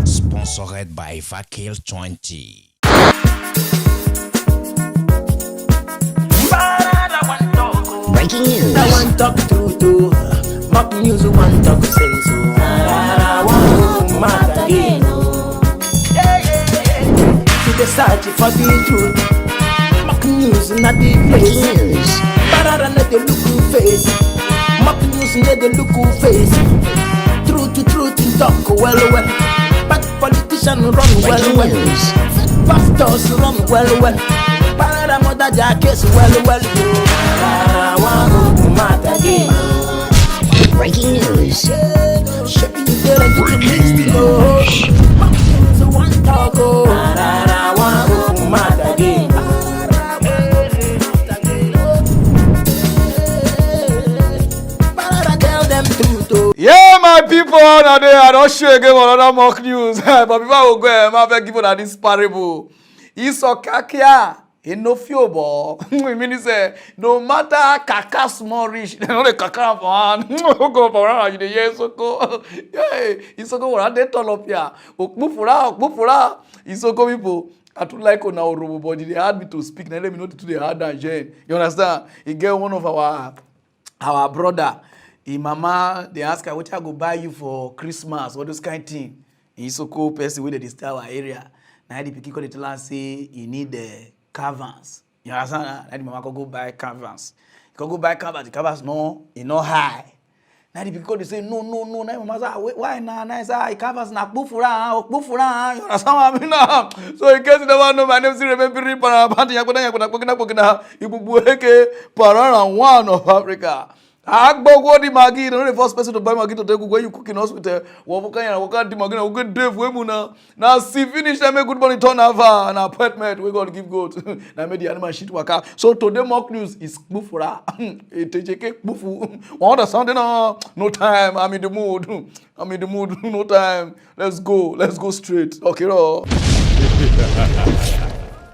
Sponsored by Vakil 20. Breaking news. I want talk true to mock news. Want talk sense. I want to mad again. To the search for the truth. Mock news not the Breaking place. news. Pararan not the look face. Mock news not the look face. Truth in talk well. But politicians run Breaking well. news. Pastors run well. Pararan mother jackets well. I want to mad again. Breaking news. Yeah, my people, now I don't show again another mock news. But before I go, I'm going to give you this parable. Isokakia. Enofiobo, we mean say no matter kaka small rich, they know the kaka for hand. Go for around you the years so yeah, isoko wora dey turn up here. Okpufura. Isoko people. I too like on our robo body. They had me to speak. Now let me know to the hard Nigerian. You understand? He get one of our brother. His mama, they ask her what I go buy you for Christmas, all those kind of thing. Isoko person wey dey stay our area. Now the pikin call the tell say he need the canvas. You understand? Now the mama can go buy canvas. He can go buy canvas. The canvas no high. Now the people they say no. Now the mama say why now? I say canvas na kpufura. You understand what I mean now? So in case you never know, my name is remember Pararan. Ibubueke Pararan, one of Africa. Agbogo di Maggi, the first person to buy Maggi to take when you cook in hospital. Waka di Maggi, we get Dave Wemuna. Now see finish them make good money turn over an apartment. We gonna give goat. Now make the animal shit waka. So today mock news is Kpufura. Etejeke Kpufu. Want the sound no time. I'm in the mood. No time. Let's go straight. Okay, no.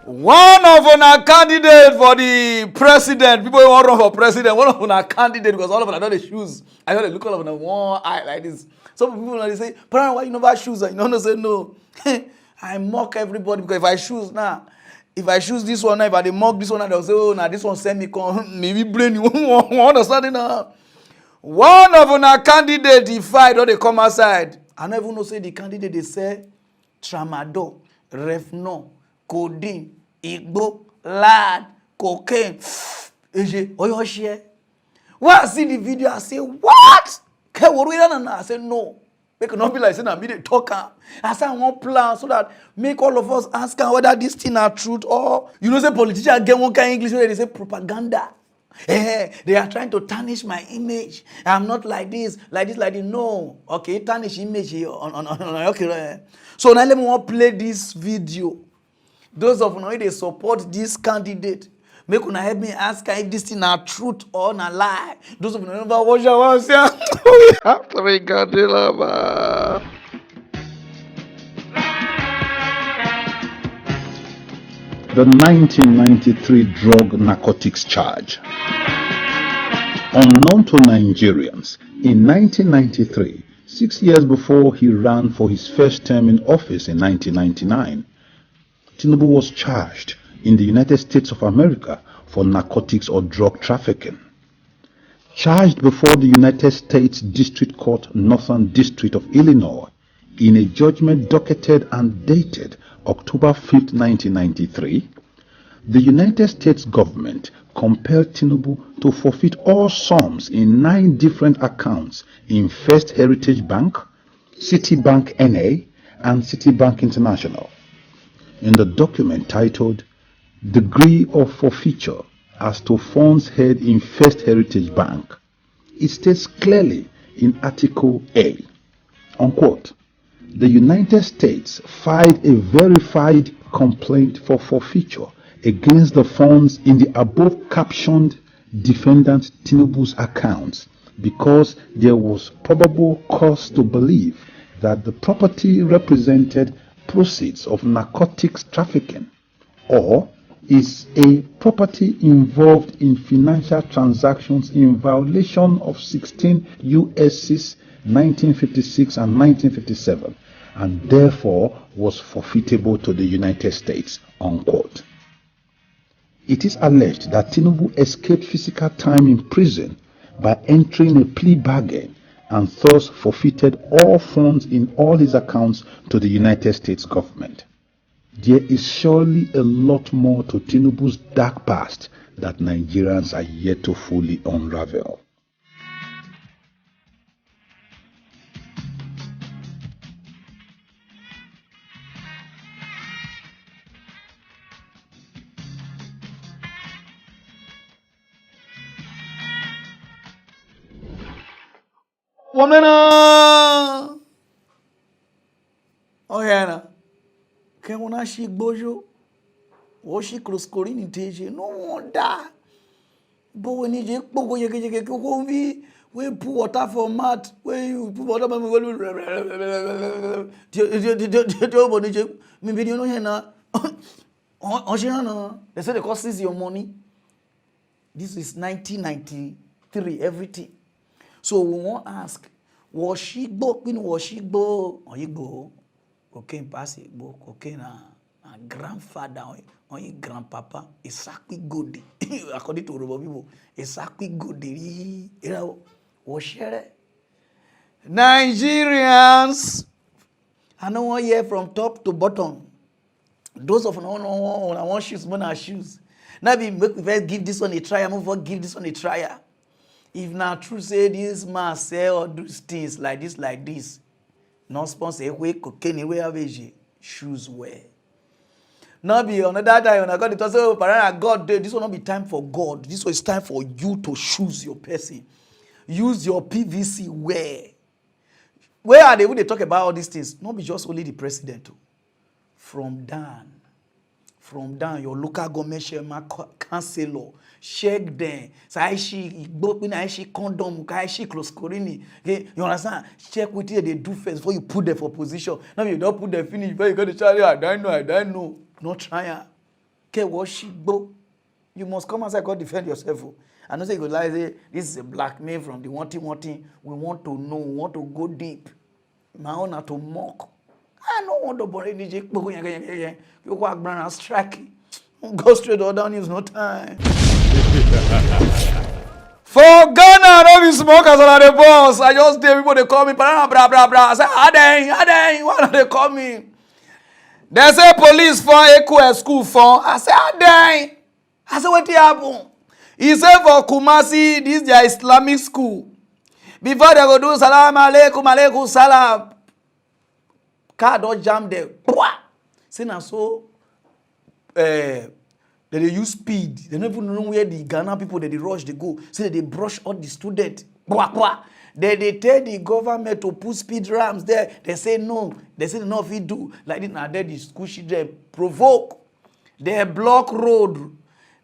One of our candidate for the president, people want to run for president. One of our candidate because all of them are not the shoes. I know they look all of them one eye like this. Some people they say, "Pararan, why you never shoes?" And you don't say no. I mock everybody because if I choose this one now, if I mock this one, they'll say, "Oh, now this one send me maybe brain you understand it now." One of our candidate, he fight or they come outside. I don't even know say the candidate they say tramadol, refno, codeine. Igbo, lad, cocaine, oyo share. When I see the video, I say, what? I say, no. Make it not be like saying I'm the talker. I say I want plan so that make all of us ask whether this thing are truth or you know say politicians get one kind of English where they say propaganda. They are trying to tarnish my image. I'm not like this. No. Okay, tarnish image here on okay. So now let me play this video. Those of you they support this candidate, make una help me ask her if this thing are truth or na lie. Those of you never watch our say we have to make Godzilla. The 1993 drug narcotics charge. Unknown to Nigerians, in 1993, 6 years before he ran for his first term in office in 1999, Tinubu was charged in the United States of America for narcotics or drug trafficking. Charged before the United States District Court, Northern District of Illinois, in a judgment docketed and dated October 5, 1993, the United States government compelled Tinubu to forfeit all sums in 9 different accounts in First Heritage Bank, Citibank NA, and Citibank International. In the document titled Degree of Forfeiture as to Funds Held in First Heritage Bank, it states clearly in Article A, unquote, the United States filed a verified complaint for forfeiture against the funds in the above captioned defendant Tinubu's accounts because there was probable cause to believe that the property represented proceeds of narcotics trafficking or is a property involved in financial transactions in violation of 16 U.S.C. 1956 and 1957, and therefore was forfeitable to the United States, unquote. It is alleged that Tinubu escaped physical time in prison by entering a plea bargain and thus forfeited all funds in all his accounts to the United States government. There is surely a lot more to Tinubu's dark past that Nigerians are yet to fully unravel. Womena! Oh, yeah. Can one she bojo? Or she close corin teje? No wonder. But when you go, you we put water for mat, where you put water, maybe you know here. They say the cost is your money. This is 1993, everything. So we won't ask, was she go? Or you go? Cocaine pass it, cocaine a grandfather or your grandpapa, exactly good. According to Yoruba people, exactly good. You know, was share Nigerians. I know one year from top to bottom. Those of no I want shoes, more shoes. Now we make we first give this one a try. I'm going to give this one a try. If now true say this man sell or do things like this, no sponsor way cocaine way average shoes wear. Now be another time when I got it say oh Pararan God this will not be time for God. This was time for you to choose your person. Use your PVC wear. Where are they when they talk about all these things? Not be just only the president. From down, your local government chairman, councillor, check them. So I she condom, I she close corini. Okay, you understand? Check what they do first before you put them for position. Now you don't put them finish, but you got to tell I don't know. Not try. Okay, what she go? You must come outside and defend yourself. I know say you go like say this is a blackmail from the wanting. We want to know, we want to go deep. My own are to mock. I don't want to borrow any Jake. You go back and strike. Go straight to other news, no time. For Ghana, no be smokers are the boss. I just tell people they call me, blah. I say, Adey, why don't they call me? They say police for Echo school for. I say, Adey. I say, what happen? He say for Kumasi, this is their Islamic school. Before they go do salam alaikum salam. Car don't jam there. Say now so they use speed. They don't even know where the Ghana people they rush, they go. Say they brush all the students. They tell the government to put speed ramps there. They say no. They say no if we do. Like this now there the school children provoke. They block road.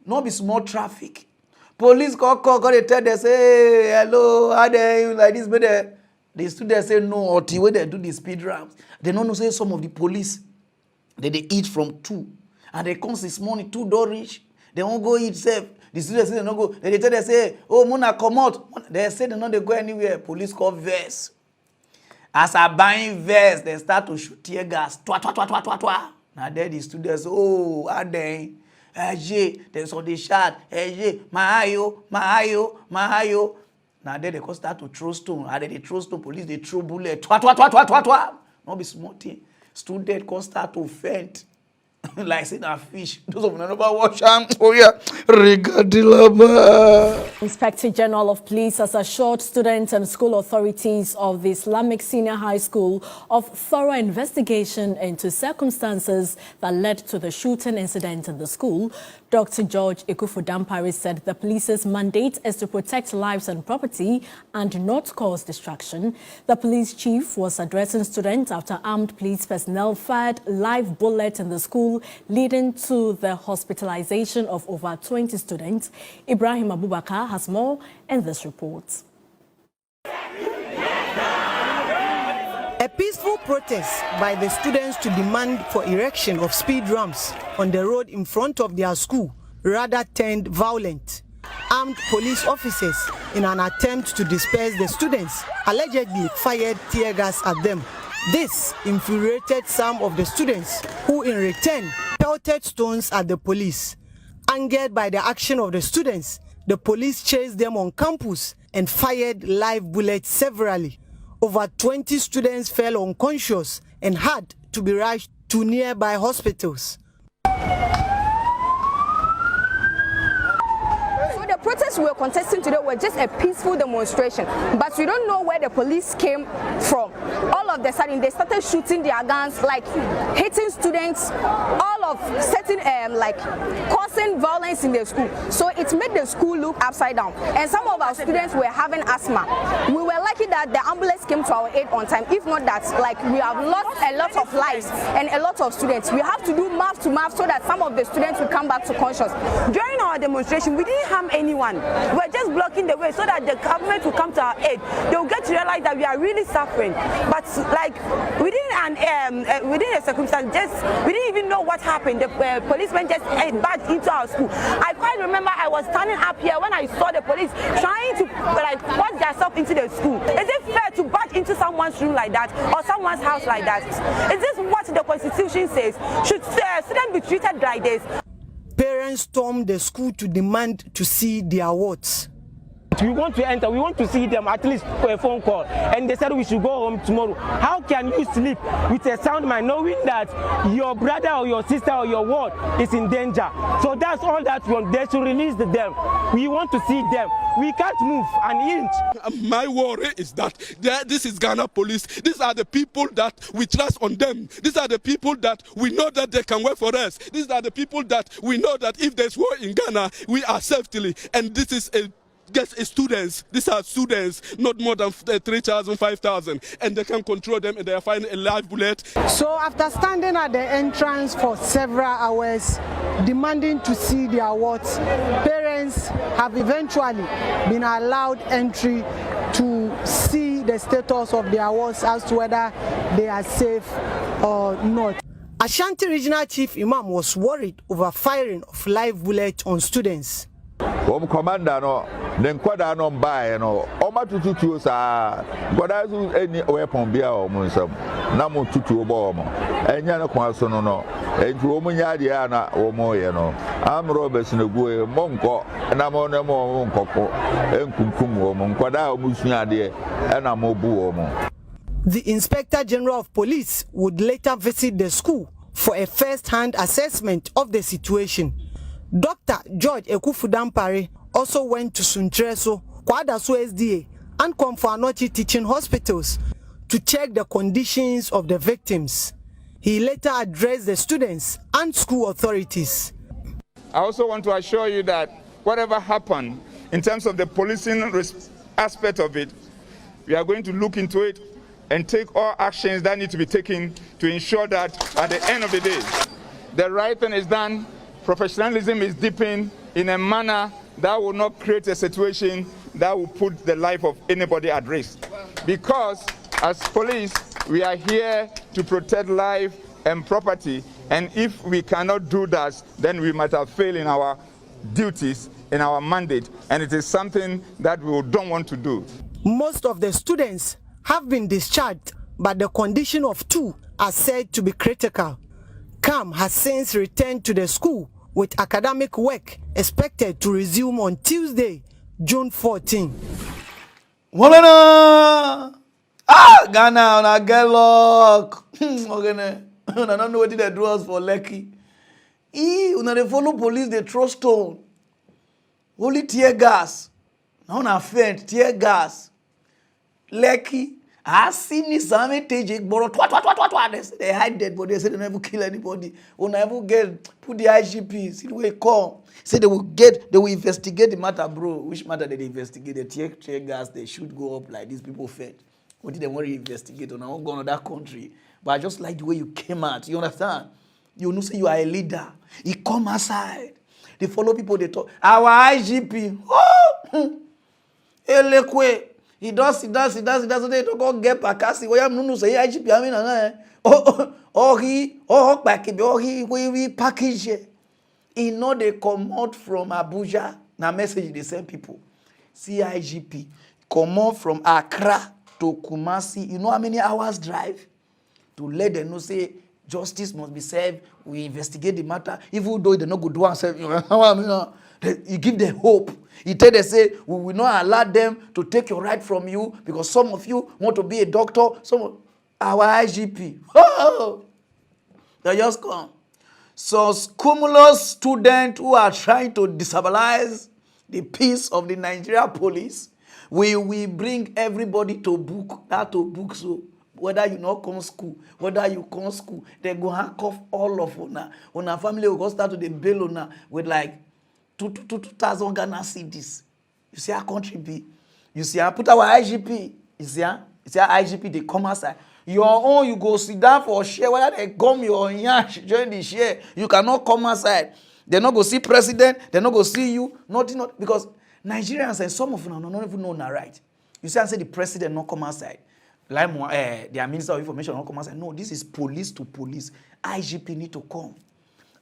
No be small traffic. Police call they tell they say hey, hello, how they like this but the students say no or the way they do the speed ramps. They don't know say some of the police they eat from 2 and they come this morning 2 don't reach. They won't go eat safe. The students say they don't go. They tell they say, oh Mona come out. They say they don't they go anywhere. Police call vest. As I buying vest, they start to shoot tear gas. Twa. Now there the students, oh, are they? They saw the shot. Mahayo. Now there they go start to throw stone. And they throw stone. Police they throw bullet. Twa. Not be small thing. Student can start to faint. Like saying a fish. Those of them never watch them. Oh yeah. Regadilaba. Inspector General of Police has assured students and school authorities of the Islamic Senior High School of thorough investigation into circumstances that led to the shooting incident in the school. Dr. George Ekufudampari said the police's mandate is to protect lives and property and not cause distraction. The police chief was addressing students after armed police personnel fired live bullets in the school, leading to the hospitalization of over 20 students. Ibrahim Abubakar has more in this report. A peaceful protest by the students to demand for erection of speed ramps on the road in front of their school rather turned violent armed police officers, in an attempt to disperse the students, allegedly fired tear gas at them. This infuriated some of the students, who in return pelted stones at the police. Angered by the action of the students, the police chased them on campus and fired live bullets severally. Over 20 students fell unconscious and had to be rushed to nearby hospitals. The protests we were contesting today were just a peaceful demonstration, but we don't know where the police came from. All of a sudden, they started shooting their guns, like hitting students, all of certain like causing violence in the school. So it made the school look upside down, and some of our students were having asthma. We were lucky that the ambulance came to our aid on time. If not that, like, we have lost a lot of lives and a lot of students. We have to do mouth to mouth so that some of the students will come back to conscious. During our demonstration, we didn't harm anyone. We were just blocking the way so that the government will come to our aid. They will get to realize that we are really suffering. But like within a circumstance, we didn't even know what happened. The policemen just barged into our school. I quite remember I was standing up here when I saw the police trying to like force themselves into the school. Is it fair to barge into someone's room like that or someone's house like that? Is this what the Constitution says? Should students be treated like this? Parents stormed the school to demand to see their wards. We want to enter, we want to see them at least for a phone call, and they said we should go home tomorrow. How can you sleep with a sound mind knowing that your brother or your sister or your ward is in danger? So that's all that we want. They should release them. We want to see them. We can't move an inch. My worry is that this is Ghana police. These are the people that we trust on them. These are the people that we know that they can work for us. These are the people that we know that if there's war in Ghana, we are safely. And this is students. These are students, not more than 3,000, 5,000, and they can control them, and they are finding a live bullet. So after standing at the entrance for several hours, demanding to see their wards, parents have eventually been allowed entry to see the status of their wards as to whether they are safe or not. Ashanti Regional Chief Imam was worried over firing of live bullets on students. Commander no kwada no mbae no oma tututu sa kwada su eni weapon bia o mo nsam na mo tutu bo mo enya ne kwa so no enti o mo nya de na o mo ye no amro besinagu e mo nko na mo ne mo nkoko enkunkum o mo kwada o mo sua de na mo bu o mo. The Inspector General of Police would later visit the school for a first-hand assessment of the situation. Dr. George Ekufudampare also went to Suntreso, Kwadaso SDA, and Komfanochi teaching hospitals to check the conditions of the victims. He later addressed the students and school authorities. I also want to assure you that whatever happened in terms of the policing aspect of it, we are going to look into it and take all actions that need to be taken to ensure that at the end of the day, the right thing is done. Professionalism is deepened in a manner that will not create a situation that will put the life of anybody at risk. Because as police, we are here to protect life and property, and if we cannot do that, then we might have failed in our duties, in our mandate, and it is something that we don't want to do. Most of the students have been discharged, but the condition of 2 are said to be critical. CAM has since returned to the school, with academic work expected to resume on Tuesday, June 14. Ghana, I get luck. I don't know what they do us for lucky. When they follow police, they throw stone. Only tear gas. Now na faint, tear gas. Lucky. I seen this army take borrow. They hide dead body. They say they never kill anybody. Or never put the IGP. See the way come. Say they will investigate the matter, bro. Which matter did they investigate? The tear gas, they should go up like these people fed. What did they want to investigate on? I won't go to that country. But I just like the way you came out. You understand? You know, say you are a leader. He come aside. They follow people, they talk. Our IGP. Oh! Elekwe. He does. They don't go get Pakasi. Why am Nunu say IGP? I mean, he package. He know they come out from Abuja Now message they send people. CIGP come on from Accra to Kumasi. You know how many hours drive? To let them know say justice must be served. We investigate the matter. Even though they not go do and serve, you give them hope. You tell them say we will not allow them to take your right from you because some of you want to be a doctor. Some our IGP. Oh, they just come. So cumulus students who are trying to destabilize the peace of the Nigeria police, we bring everybody to book. That to book so. Whether you not come school, whether you come school, they go handcuff all of una. Una family will go start to the bail una with like 2,000 Ghana cedis. You see our country be. You see I put our IGP. You see our IGP they come outside. Your own you go sit down for share. Whether they come your yansh join the share, you cannot come outside. They not go see president. They not go see you. Nothing not because Nigerians and some of them don't even know na right. You see I say the president not come outside. Like their Minister of Information not come outside. No, this is police to police. IGP need to come.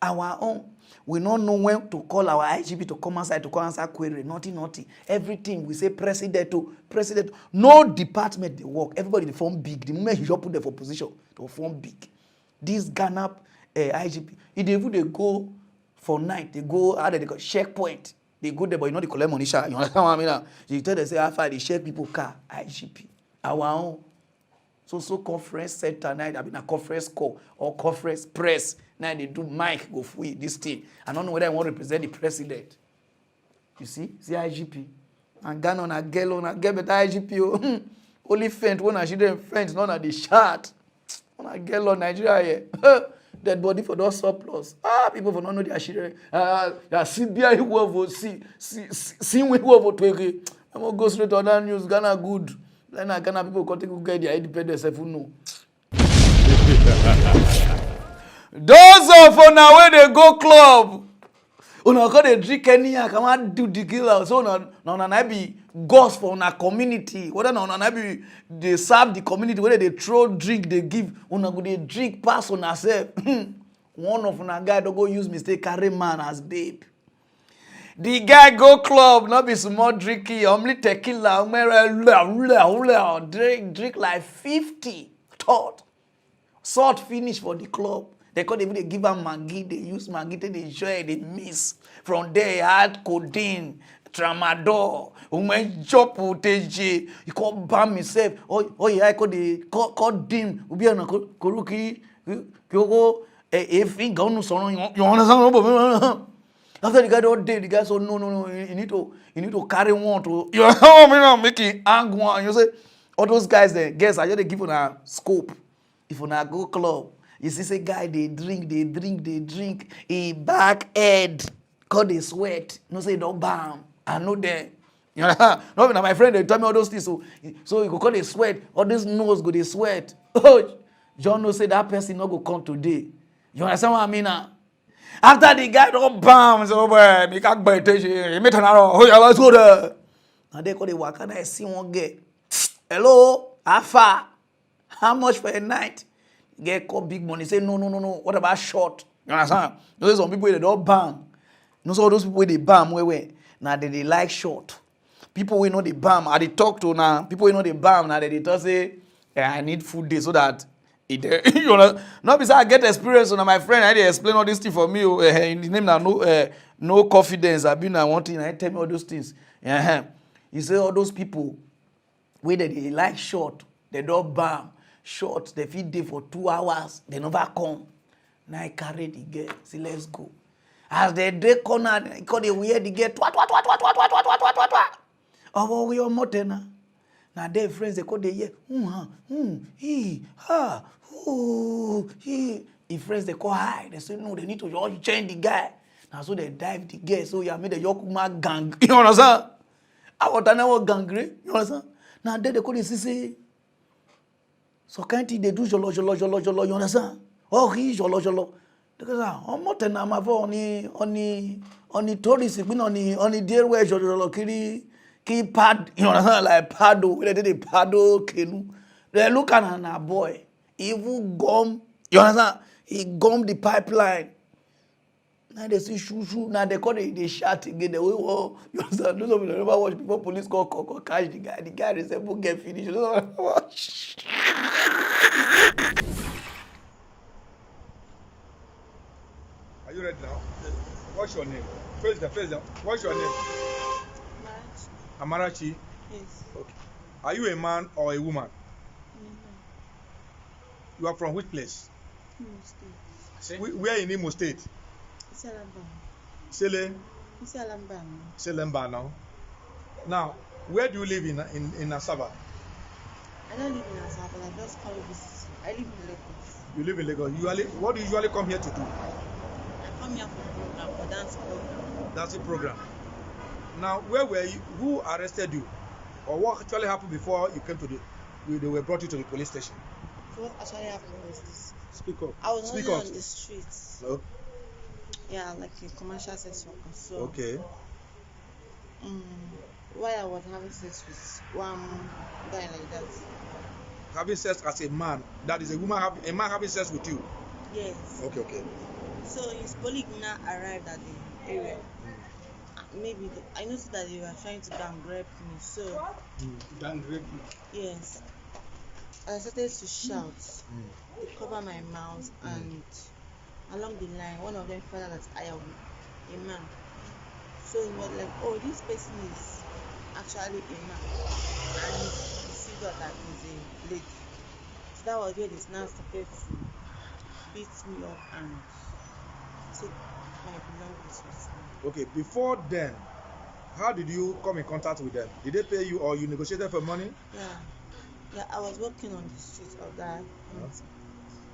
Our own, we don't know when to call our IGP to come outside to come answer query. Nothing. Everything we say president to president. No department they work. Everybody they form big. The moment you put them for position, they form big. This Ghana IGP, if they go for night, they go how they go checkpoint. They go there, but you know they collect money. You understand what I mean? You tell them say after they check people car IGP. Our own. So conference center now, I've been a conference call or conference press. Now they do mic go free this thing. I don't know whether I want to represent the president. You see IGP. And Ghana on a girl on a get better IGP. Only faint when I children faint, none of the shot. On a girl on Nigeria here. Dead body for those surplus. People for not know their children. CBI who over see we who over to I'm gonna go straight to other news. Ghana good. Then Ghana people can get their independence if you know. Those of una where they go club, una go they drink any, come and do the killer. So na be ghost for una community. Whether na be they serve the community, whether they throw drink they give, una go they drink pass on self. One of una guy don't go use mistake carry man as babe. The guy go club, not be small drinky, only tequila, drink like 50 thought. Salt finish for the club. They can't even give her Maggi, they use Maggi, they enjoy, they miss. From there, he had codeine, tramadol, chop TG, you can't ban himself. Oh yeah, I call dim, ubi na koruki, kyoko, if he gone so you understand? After the guy don't date, the guy said, no, you need to carry one to, you know, making angry one. And you say, all those guys there, guess I just give on a scope. If on a go club, you see say guy, they drink, a back head, cause they sweat. No say don't bam. I know that. You know, no, my friend, they tell me all those things. So you go call they sweat, all this nose go they sweat. Oh, John no say that person not go come today. You understand what I mean now? After the guy don't bam, so boy, me can't buy attention. He made an arrow. Oh yeah, let's go there. Now they call the worker. I see one girl. Hello, how far? How much for a night? Get call big money. Say no. What about short? You understand? Those some people they don't bam. No, so those people they bam where. Now they like short. People we know they bam. I they talk to now. People we know they bam. Now they talk say, I need food day so that. You know, not because I get experience. So now my friend, I they explain all this thing for me. In his name now no confidence. I've been one thing. I tell me all those things. You say all those people, where they like short, they don't bam short. They feed day for 2 hours. They never come. Now I carry the girl. Say let's go. As they corner, because they wear the girl. Oh, we are more than. Now their friends they call the year. If friends they call high, they say no, they need to just change the guy. Now so they dive the girl. So you made the Yokuma gang. You understand? I want to know gang. You understand? Now they call the say. So can't they do jolo? You understand? Oh, he jolo. Because I'm not an amavo on the tourist. On the dear way jolo kiri. Ki pad, you know, like paddle, they did a paddle canoe. They look at a boy. He will gum, you understand? He gum the pipeline. Now they see shoo. Now they call it, they shout again. They will, you understand? Those of you that never watch before police call, catch the guy. The guy is a book get finished. Those of you watch. Are you ready now? What's your name? Face them. What's your name? Amarachi. Yes. Okay. Are you a man or a woman? You are from which place? Imo State. Where in Imo State? Selemba now. Now, where do you live in Asaba? I don't live in Asaba, but I just come visit. I live in Lagos. You live in Lagos. What do you usually come here to do? I come here for dance program. Dancing program. Now, where were you? Who arrested you? Or what actually happened before you came to they were brought you to the police station? What actually happened was this. Speak up. I was only on the streets. So? Yeah, like a commercial sex worker. So, okay. While I was having sex with one guy like that. Having sex as a man, that is a man having sex with you? Yes. Okay. So his colleague now arrived at the area. Maybe I noticed that they were trying to gang rape me. So gang rape you? Yes. I started to shout to cover my mouth, and along the line, one of them found out that I am a man. So he was like, "Oh, this person is actually a man," and he figured that he's a lady. So that was where they now started to beat me up and take my belongings with me. Okay, before then, how did you come in contact with them? Did they pay you or you negotiated for money? Yeah, I was walking on the street of that.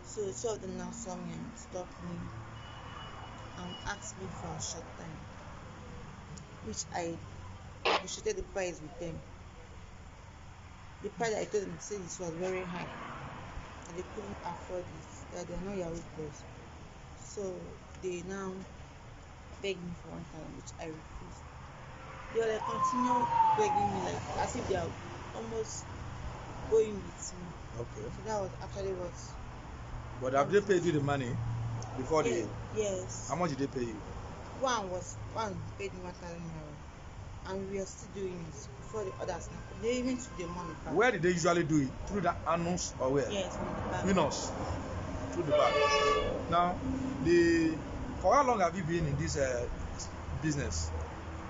So two of them now saw me and stopped me and asked me for a short time, which I negotiated the price with them. The price I told them said it was very high and they couldn't afford it, that they are not Yahoo boys. So they now begged me for 1,000, which I refused. They were like continue begging me like as if they are almost going with me. Okay. So that was actually what. But have they paid you the money before the? Yes. How much did they pay you? One paid me 1,000 naira, and we are still doing it before the others now. They even took the money back. Where did they usually do it? Through the annons or where? Yes, from the back. Winners. Through the back. Now, for how long have you been in this business?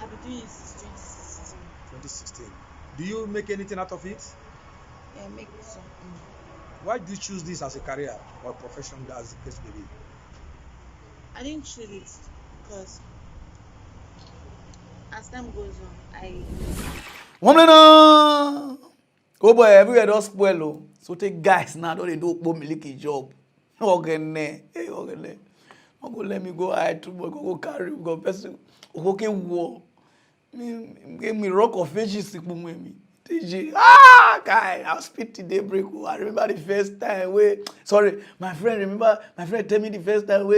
I've been doing it since 2016. 2016. Do you make anything out of it? Yeah, I make some. Why did you choose this as a career or profession, as the case may be? I didn't choose it because as time goes on, Oh boy, everywhere does spoil. So take guys now, don't they do milky job? Okay, let me go hide to go carry go person. Okay, war. Me rock of ages me. Guy, I'll speak today break. I remember the first time my friend tell me the first time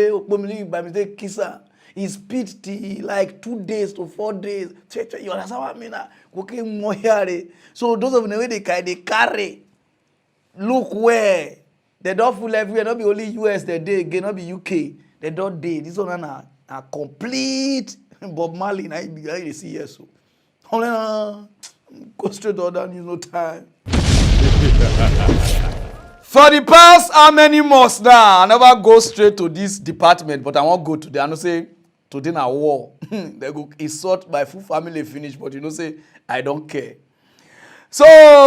by mistake kiss her. He speed like 2 days to 4 days. You understand what I mean? Okay, more here. So those of them way they carry. Look where they don't full everywhere. Not be only US they day again, not be UK. They don't day. This one are complete Bob Marley. Now you see yes. So go straight to other news, no time. For the past how many months now, I never go straight to this department, but I won't go today. I know say today na war. They go insult my full family finish, but you know say I don't care. So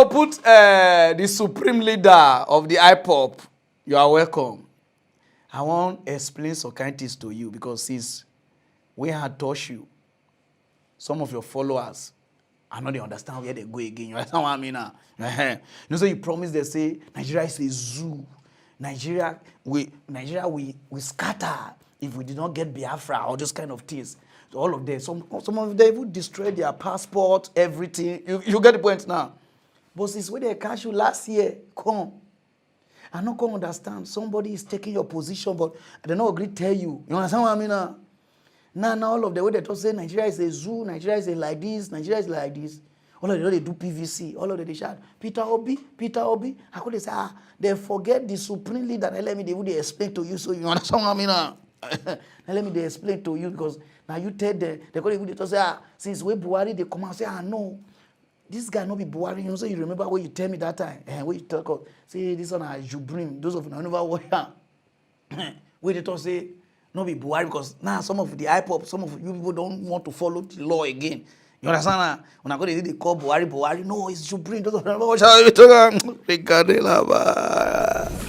put the supreme leader of the IPOB. You are welcome. I want to explain some kind things to you because since we had touched you, some of your followers, I know they understand where they go again. You understand what I mean now? You know, so you promise they say Nigeria is a zoo. Nigeria we scatter if we did not get Biafra or those kind of things. So all of them, some of them even destroy their passport, everything. You get the point now. But since when they catch you last year, come. I don't understand. Somebody is taking your position, but they don't agree to tell you. You understand what I mean now? Now all of the way they talk say Nigeria is a zoo, Nigeria is like this, Nigeria is like this. All of them they do PVC, all of them they shout Peter Obi. How could they say they forget the supreme leader? Let me they would explain to you so you understand what I mean now? Now let me explain to you because now you tell the colleague to say since we Buhari they come and say no. This guy not be Buhari, you know, so you remember what you tell me that time, and when you talk about, say this one you bring those of you never warrior. Where they talk say not be Buhari because now some of the IPOB, some of you people don't want to follow the law again. You understand? When I go they call Buhari, no, it's Jubrin. Those of you never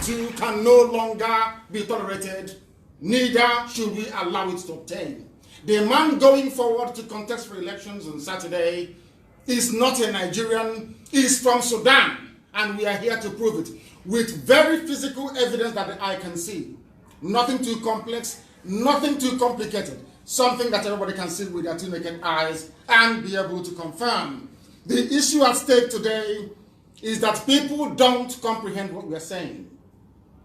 You can no longer be tolerated, neither should we allow it to obtain. The man going forward to contest for elections on Saturday is not a Nigerian, is from Sudan, and we are here to prove it with very physical evidence that the eye can see. Nothing too complex, nothing too complicated, something that everybody can see with their two naked eyes and be able to confirm. The issue at stake today is that people don't comprehend what we're saying.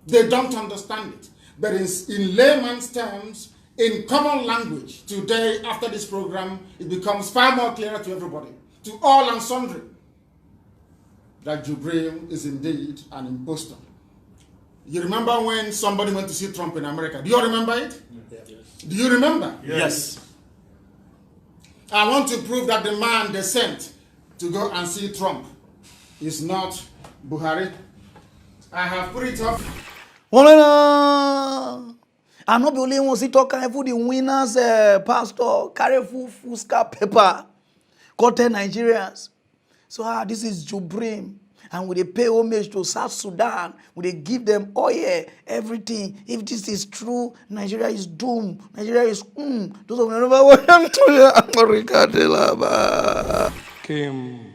They don't understand it. But in layman's terms, in common language, today after this program, it becomes far more clearer to everybody, to all and sundry, that Jubril is indeed an imposter. You remember when somebody went to see Trump in America? Do you remember it? Yes. Do you remember? Yes. I want to prove that the man they sent to go and see Trump is not Buhari. I have put it up. I not be only one see talk for the winners, pastor, carry full scrap paper. Go tell Nigerians. So this is Jubrim. And we they pay homage to South Sudan. We they give them oil, everything. If this is true, Nigeria is doomed. Nigeria is Those of came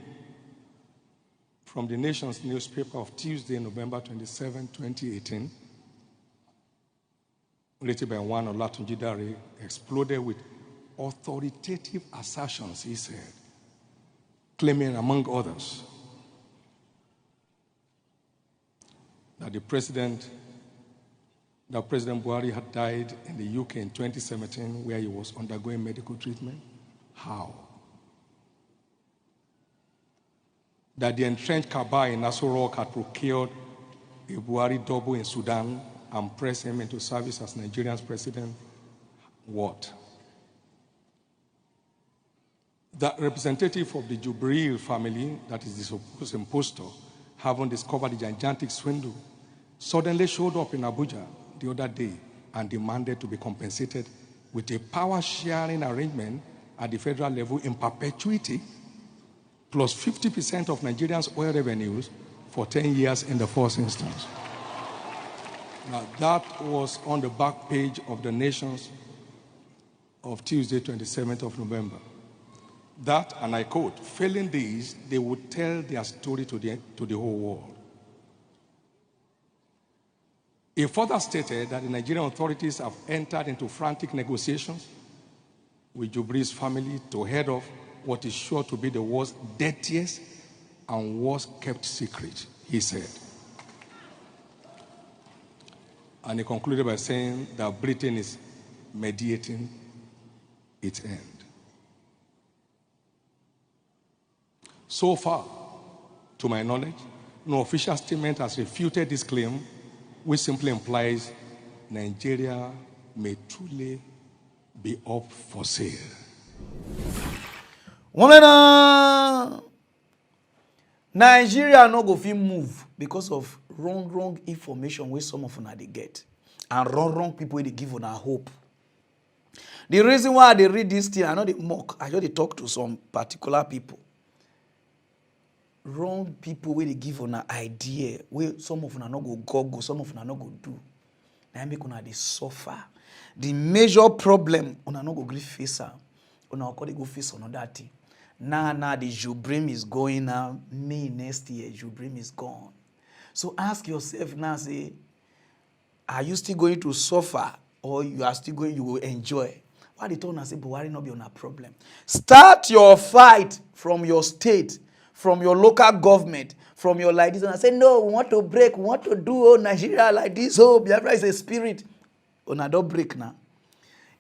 from the Nation's newspaper of Tuesday, November 27, 2018. Written by one ObaLamidiAdeyemiIII, exploded with authoritative assertions, he said, claiming, among others, that President Buhari had died in the UK in 2017 where he was undergoing medical treatment. How? That the entrenched cabal in Aso Rock had procured a Buhari double in Sudan and pressed him into service as Nigeria's president. What? That representative of the Jubril family, that is the supposed impostor, having discovered the gigantic swindle, suddenly showed up in Abuja the other day and demanded to be compensated with a power-sharing arrangement at the federal level in perpetuity, plus 50% of Nigerians' oil revenues for 10 years in the first instance. Now, that was on the back page of the Nations of Tuesday, 27th of November. That, and I quote, failing these, they would tell their story to the whole world. It further stated that the Nigerian authorities have entered into frantic negotiations with Jubril's family to head off what is sure to be the world's dirtiest and worst kept secret, he said. And he concluded by saying that Britain is mediating its end. So far, to my knowledge, no official statement has refuted this claim, which simply implies Nigeria may truly be up for sale. Nigeria no go fit move because of wrong information wey some of una dey get and wrong people wey dey give una hope. The reason why I dey read this thing, I no dey mock, I just dey talk to some particular people. Wrong people wey dey give una idea wey some of una no go, some of una no go do. Na make una dey suffer. The major problem una no go gree face am. Una go dey go face another thing. Now the Jubrim is going now. May next year, Jubrim is gone. So ask yourself now, say, are you still going to suffer or you are still going, you will enjoy? Why they told us, say, Buhari not be on a problem. Start your fight from your state, from your local government, from your like this. And I say, no, we want to break, we want to do Nigeria like this. Oh, Biafra is a spirit. Una don't break now.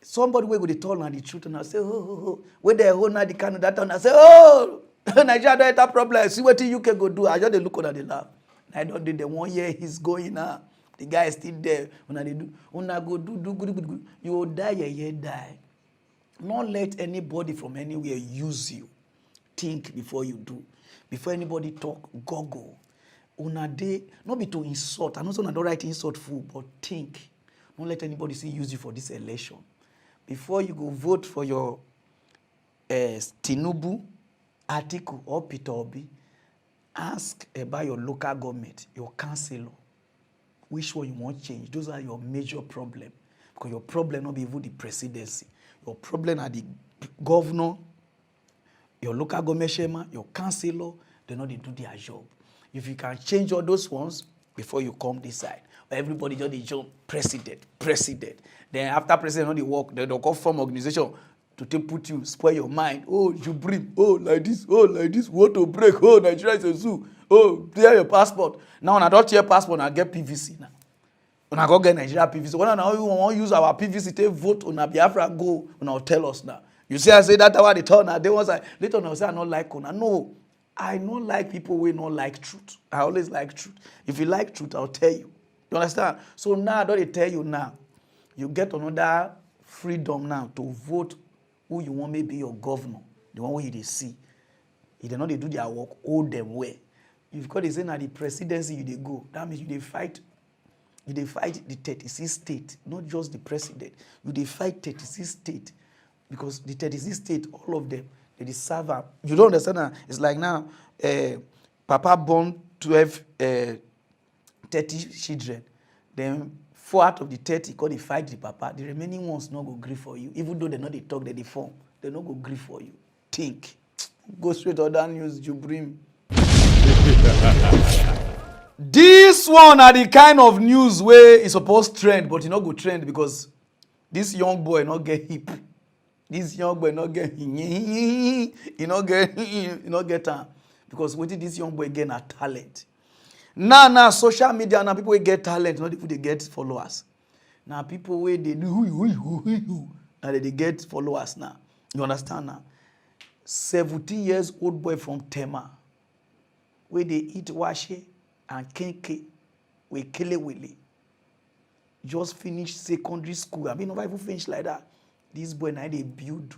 Somebody will go to tell the truth and I say, where they hold NnamdiKanu that and I say, Nigeria don't have problem. See what the UK go do. I just look at the laugh. I don't do the 1 year he's going now. The guy is still there. When they do, when I go do good, you will die, die. Not let anybody from anywhere use you. Think before you do. Before anybody talk, go. Una day, not be to insult. I know some don't write insult full, but think. Don't let anybody see use you for this election. Before you go vote for your Tinubu, Atiku, or Peter Obi, ask about your local government, your councillor, which one you want change. Those are your major problem. Because your problem not be even the presidency. Your problem are the governor, your local government chairman, your councillor, they know they do their job. If you can change all those ones before you come this side, everybody just they jump president. Then after president, they work, they'll come from organization to take put you, spoil your mind. Oh, you bring, like this, want to break, Nigeria is a zoo. Clear your passport. Now, when I don't clear passport, I get PVC now. When I go get Nigeria PVC, when I know we want to use our PVC to vote on a Biafra, go, and I'll tell us now. You see, I say that's what they tell now. They was like, later on, I say I don't like Ona. No, I don't like people who don't like truth. I always like truth. If you like truth, I'll tell you. You understand? So now, I don't tell you now. You get another freedom now to vote who you want may be your governor, the one where they see. If they know they do their work, hold them well. If God is saying at the presidency you they go, that means you fight the 36 states, not just the president. You fight 36 states. Because the 36 states, all of them, they serve up. You don't understand that? It's like now, Papa born 30 children. Then 4 out of the 30 call they fight the Papa. The remaining ones not go grieve for you. Even though they know they talk, they form. They not go grieve for you. Think. Go straight to that news, you bring. This one are the kind of news where it's supposed to trend, but it not go trend because this young boy not get hip. This young boy not get he not get time because what did this young boy get a talent? Now social media now people will get talent, not people they get followers. Now people where they do now they get followers now. You understand now? 17 years old boy from Tema where they eat washe and kenke we kelewele. Just finished secondary school. I mean, nobody even finished like that. This boy now they build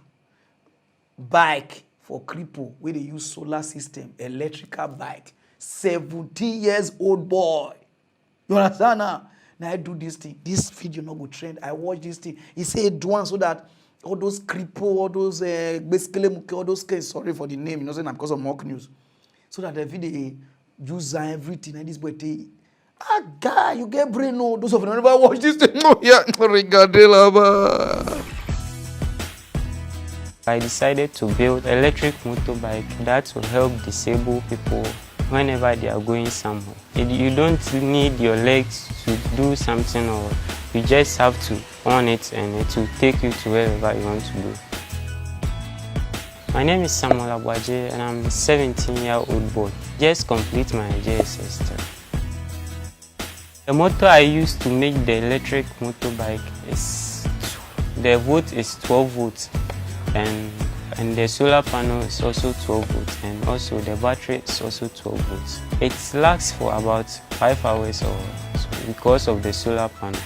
bike for cripple where they use solar system, electrical bike. 17 years old boy. You understand now? Now I do this thing. This video not go trend. I watch this thing. He said do one so that all those cripple, all those basically all those cases, sorry for the name, you know, saying because of mock news. So that the video use everything and this boy tell guy, you get brain no. Those of you never watch this thing. No, yeah, I decided to build an electric motorbike that will help disabled people whenever they are going somewhere. You don't need your legs to do something, or you just have to on it and it will take you to wherever you want to go. My name is Samuel Abwaje and I'm a 17-year-old boy. Just complete my JSS. The motor I used to make the electric motorbike is, the volt is 12 volts. And the solar panel is also 12 volts, and also the battery is also 12 volts. It lasts for about 5 hours or so because of the solar panel.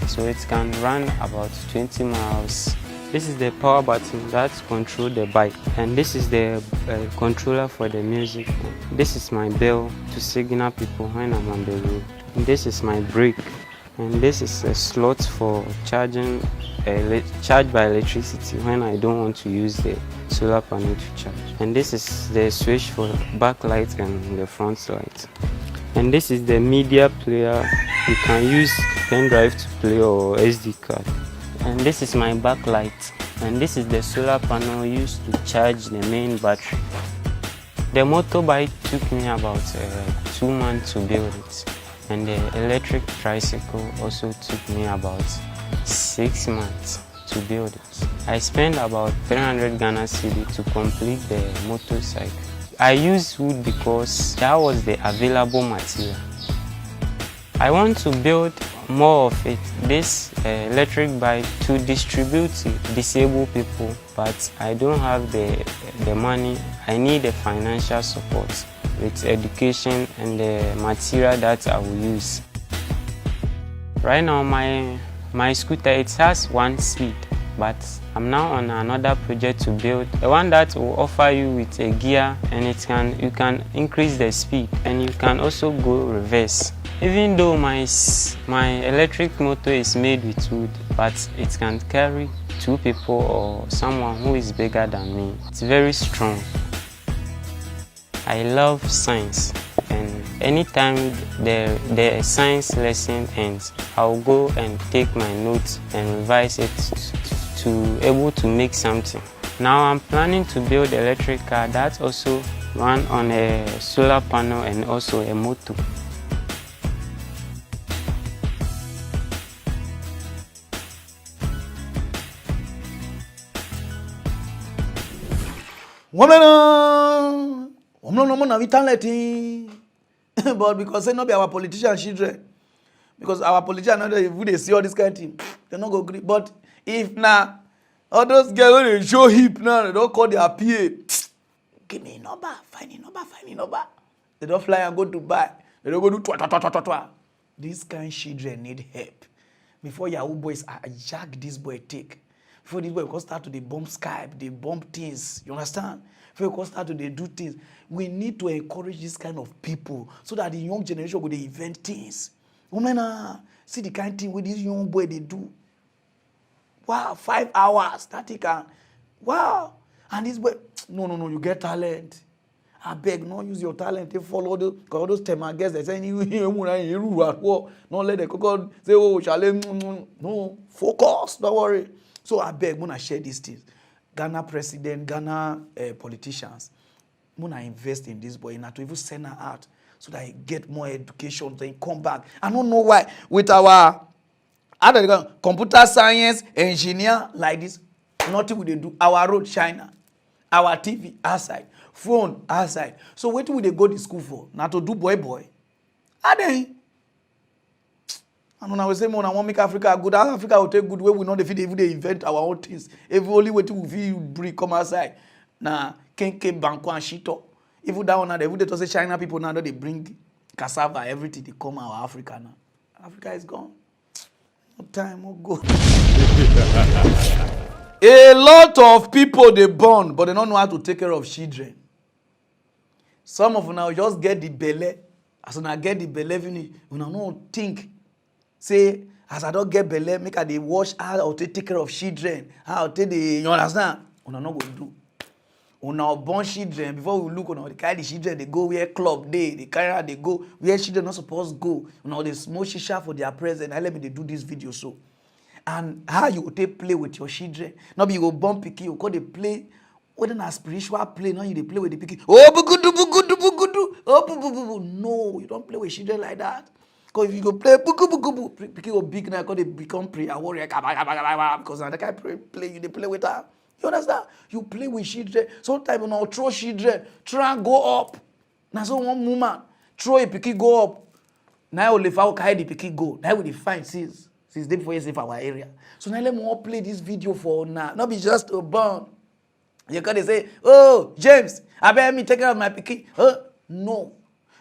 So it can run about 20 miles. This is the power button that controls the bike, and this is the controller for the music. This is my bell to signal people when I'm on the road. And this is my brake, and this is a slot for charging. Charge by electricity when I don't want to use the solar panel to charge. And this is the switch for backlight and the front light. And this is the media player. You can use pen drive to play or SD card. And this is my backlight. And this is the solar panel used to charge the main battery. The motorbike took me about 2 months to build it. And the electric tricycle also took me about 6 months to build it. I spent about 300 Ghana cedi to complete the motorcycle. I used wood because that was the available material. I want to build more of it, this electric bike, to distribute to disabled people, but I don't have the money. I need the financial support with education and the material that I will use. Right now, my scooter, it has 1 speed, but I'm now on another project to build the one that will offer you with a gear, and you can increase the speed, and you can also go reverse. Even though my electric motor is made with wood, but it can carry 2 people or someone who is bigger than me. It's very strong. I love science, and anytime the science lesson ends, I'll go and take my notes and revise it to able to make something. Now I'm planning to build an electric car that also run on a solar panel and also a motor. Woman, we talented, but because they not be our politician children, because our politician, if they see all this kind of thing, they not go agree. But if now all those girls they show hip now, they don't call their PA. Give me a number, find a number. They don't fly and go to buy. They don't go do twa. These kind of children need help. Before Yahoo boys jack this boy take. Before this boy can start to bomb Skype, they bomb things. You understand? Before we can start to do things, we need to encourage this kind of people so that the young generation will invent things. Women, see the kind of thing with this young boy they do. Wow, 5 hours. That he can. Wow. And this boy, no, you get talent. I beg, no use your talent to follow those guests. They say, don't let the cocoa say, oh, no, focus, don't worry. So I beg, when I share these things, Ghana president, Ghana politicians, when I invest in this boy, to even send her out so that he get more education, then come back. I don't know why with our computer science engineer like this, nothing we they do. Our road China, our TV outside, phone outside. So what will they go to school for? Now to do boy. Are they? I don't know. I say, man, I want to make Africa good. Africa will take good way. We know if they invent our own things. If only way to feel bring come outside. Now, can't bank and shit up. If that one, they would say China people now they bring cassava, everything. They come out of Africa now. Africa is gone. No time, no go. A lot of people they born, but they don't know how to take care of children. Some of them now just get the belly. As soon as I get the belly, you don't think. Say, as I don't get belly, make they wash how to take care of children. How to you understand? Una not go do. Una born children before we look on the kind of children they go where club day, they carry out they go where children not supposed to go. Una they smoke shisha for their present. And let me they do this video so. And how you take play with your children? Not be you go born picky, you go they play. Whether a spiritual play, now you they play with the picky. Oh, bugudu. Oh, no, you don't play with children like that. Because if you go play picky go big now, because they become prayer warrior. Because now the guy play, you they play with her. You understand? You play with children. Sometimes you know throw children, try and go up. Now so one woman throw a picky go up. Now only if I carry the picky go, now we define since day before you save our area. So now let me all play this video for now. Not be just a burn. You can say, oh James, I better me take care of my picky. No.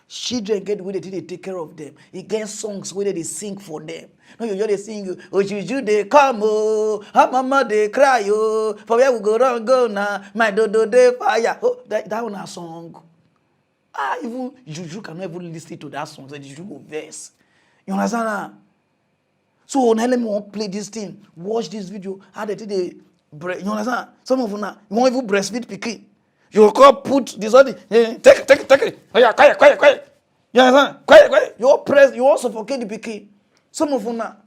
Children get where they take care of them. You get songs where they sing for them. No, you just sing, oh Juju they come, oh, mama they cry, oh, for where we go now, my dodo they fire. Oh, that one a song. Even Juju cannot even listen to that song. So Juju go verse. You understand that? So now let me play this thing. Watch this video. How they you understand? Some of them now, you won't even breastfeed pikin. You can't put this on it. Take it. Oh, yeah, quiet. You understand? Quiet. You all press, you all suffocate the pikin. Some of them now,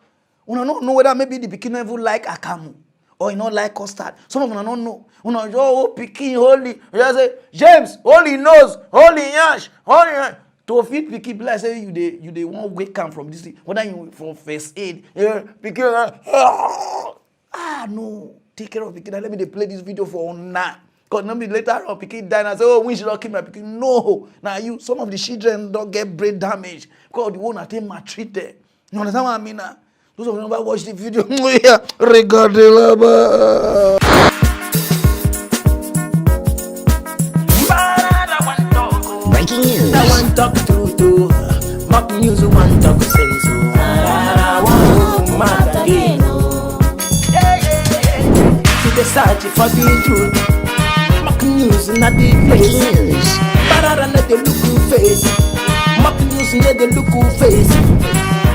you don't know whether maybe the pikin never like akamu or you not like custard. Some of them don't know. You know, oh, pikin holy. You say, James, holy nose, holy yash, holy yash. To feed pikin, like say you they won't wake up from this thing. Whether you from first aid, pikin, no. Take care of pikin. Let me they play this video for now. Because nobody later on pikin die and say, oh, we should not keep my pikin. No. Now some of the children don't get brain damage because the one that they maltreated. You understand what I mean now? Those of you never watch the video. Breaking news. I want to talk to mock news. Want to talk say so. search for the truth. Mock news not the place. Pararan let the look face. Mock news let the look face.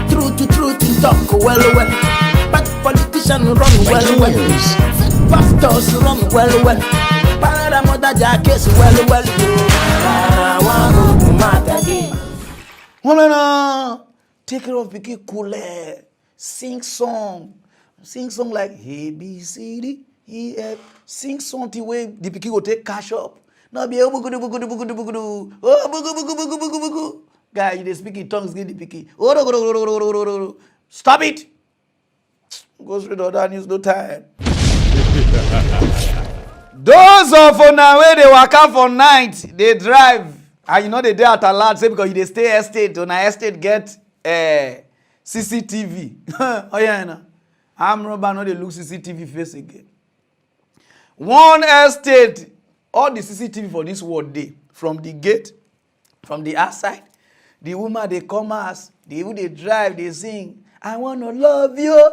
Truth talk well. But politicians run well. Pastors run well. Pararan mother jackets well. Take care of Piki Kule. Sing song like A B C D E F. Sing song the way the Piki will take cash up. Now be bugu. Guy, they speak in tongues, get the Piki. Stop it. Go straight to that news, no time. Those of now where they work out for night, they drive. And you know they at a lot, say because they stay estate, on a estate get CCTV. Oh yeah, no. I'm robber, no they look CCTV face again. One estate, all the CCTV for this world day, from the gate, from the outside, the woman they come as, they drive, they sing, I wanna love you.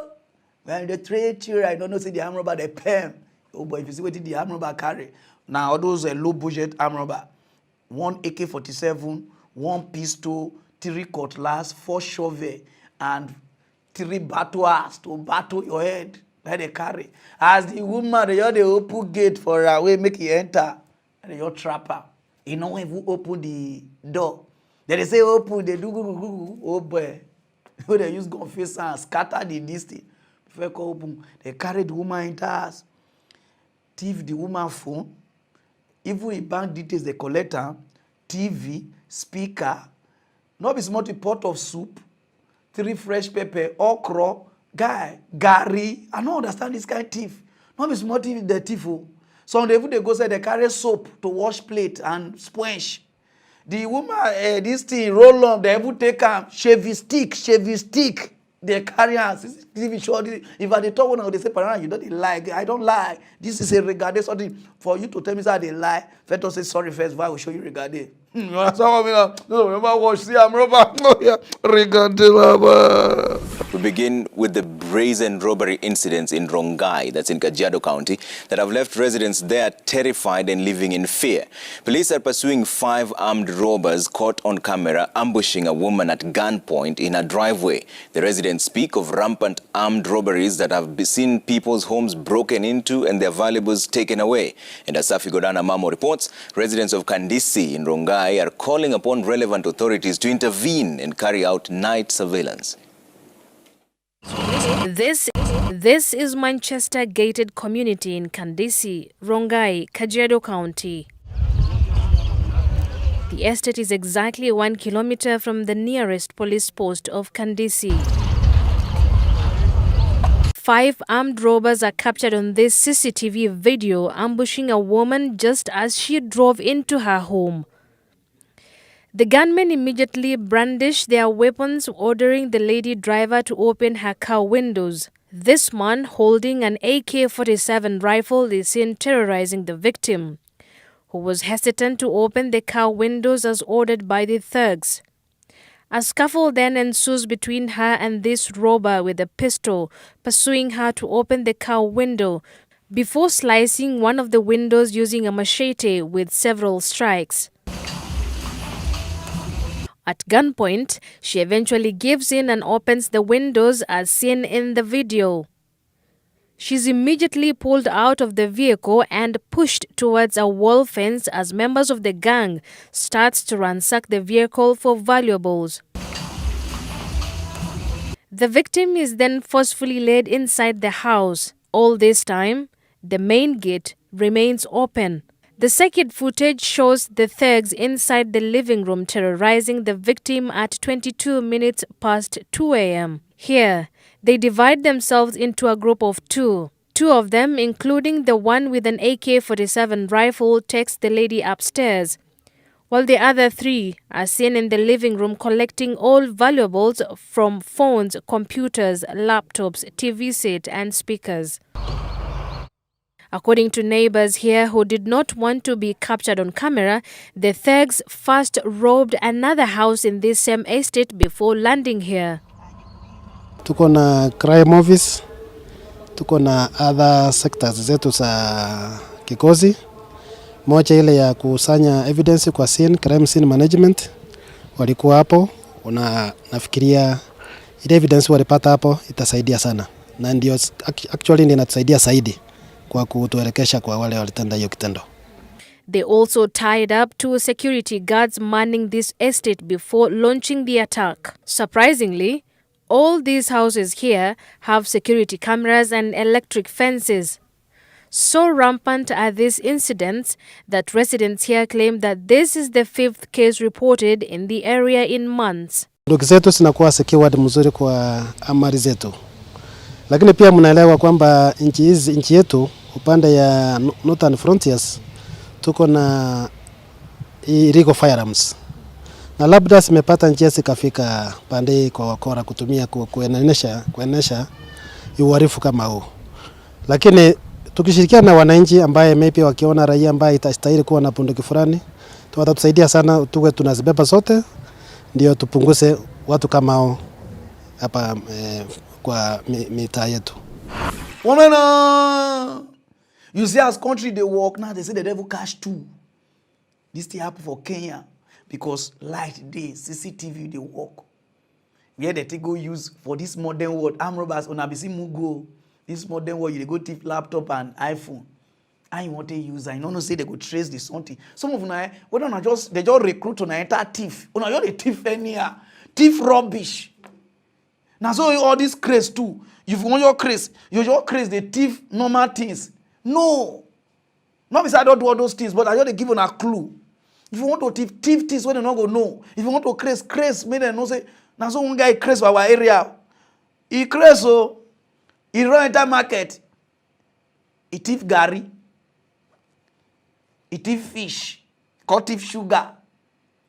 When they treat you, I don't know, say the arm robber, they pay. Oh boy, if you see what the arm robber carry. Now all those low budget arm robber, 1 AK-47, 1 pistol, 3 cutlass, 4 shovel, and 3 battle axe to battle your head. That they carry. As the woman, they open gate for her way, make it enter. And they trap her. You know when you open the door, they say open, they do go. Oh boy. They use gun face and scatter the distance. Before they open, they carry the woman into house. Thief the woman phone. Even the bank details, they collect her. TV, speaker, not be small pot of soup, 3 fresh pepper, okra, guy, gari. I don't understand this kind of thief. Not be small thief, the thief. Some they go say they carry soap to wash plate and sponge. The woman, this thing roll on, they even take a shaving stick. They carry us. If I talk one, they say, Pararan, you don't lie. I don't lie. This is a regarded something for you to tell me that they lie. Let us say sorry first, why I will show you regarded. You understand what I mean? No, remember what see I'm robber. Regarded. We begin with the brazen robbery incidents in Rongai, that's in Kajiado County, that have left residents there terrified and living in fear. Police are pursuing 5 armed robbers caught on camera ambushing a woman at gunpoint in a driveway. The residents speak of rampant armed robberies that have seen people's homes broken into and their valuables taken away. And as Safi Godana Mamo reports, residents of Kandisi in Rongai are calling upon relevant authorities to intervene and carry out night surveillance. This is Manchester Gated Community in Kandisi, Rongai, Kajiado County. The estate is exactly 1 kilometer from the nearest police post of Kandisi. 5 armed robbers are captured on this CCTV video ambushing a woman just as she drove into her home. The gunmen immediately brandished their weapons, ordering the lady driver to open her car windows. This man, holding an AK-47 rifle, is seen terrorizing the victim, who was hesitant to open the car windows as ordered by the thugs. A scuffle then ensues between her and this robber with a pistol, pursuing her to open the car window, before slicing one of the windows using a machete with several strikes. At gunpoint, she eventually gives in and opens the windows as seen in the video. She's immediately pulled out of the vehicle and pushed towards a wall fence as members of the gang start to ransack the vehicle for valuables. The victim is then forcefully led inside the house. All this time, the main gate remains open. The second footage shows the thugs inside the living room terrorizing the victim at 22 minutes past 2 a.m. Here, they divide themselves into a group of 2. 2 of them, including the one with an AK-47 rifle, takes the lady upstairs, while the other 3 are seen in the living room collecting all valuables from phones, computers, laptops, TV set, and speakers. According to neighbors here who did not want to be captured on camera, the thugs first robbed another house in this same estate before landing here. Tuko na crime office, tuko na other sectors zetu za kikozi. Moja ile ya kusanya evidence kwa crime scene management walikuwa hapo. Nafikiria ile evidence walipata hapo itasaidia sana, na ndio actually ndio inatusaidia zaidi kwa kutuelekesha kwa wale walitenda hiyo kitendo. They also tied up 2 security guards manning this estate before launching the attack. Surprisingly, all these houses here have security cameras and electric fences. So rampant are these incidents that residents here claim that this is the 5th case reported in the area in months. Ndugu zetu zinakuwa secured mzuri kwa amari zetu. Lakini pia mnaelewa kwamba nchi yetu upande ya Northern Frontiers tuko na illegal firearms. Na labda simepata njia zikafika pande kwa wakora kutumia kuenesha uhalifu kama huu. Lakini tukishirikiana na wananchi ambaye maybe wakiona raia ambaye itastahili kuwa na bunduki fulani, watatusaidia sana, tuwe tunazibeba zote ndio tupunguze watu kama hao hapa kwa mitaa yetu. You see, as country they work now, they say the devil catch 2. This thing happen for Kenya because light day, CCTV they work. Where they go use for this modern world, armed robbers on ABC Mugo. This modern world, you go thief laptop and iPhone. I want to use. I don't know say they go trace this something. Some of them, they just recruit on enter thief. On you the thief anyhow, thief rubbish. Now so all this craze too. If you want your craze, they thief normal things. No. Not because I don't do all those things, but I just give on a clue. If you want to thief things when they not go know. If you want to craze, make them know say. Now so one guy craze for our area. He craze so. He run enter market. He thief Gary. He thief fish. Cut thief sugar.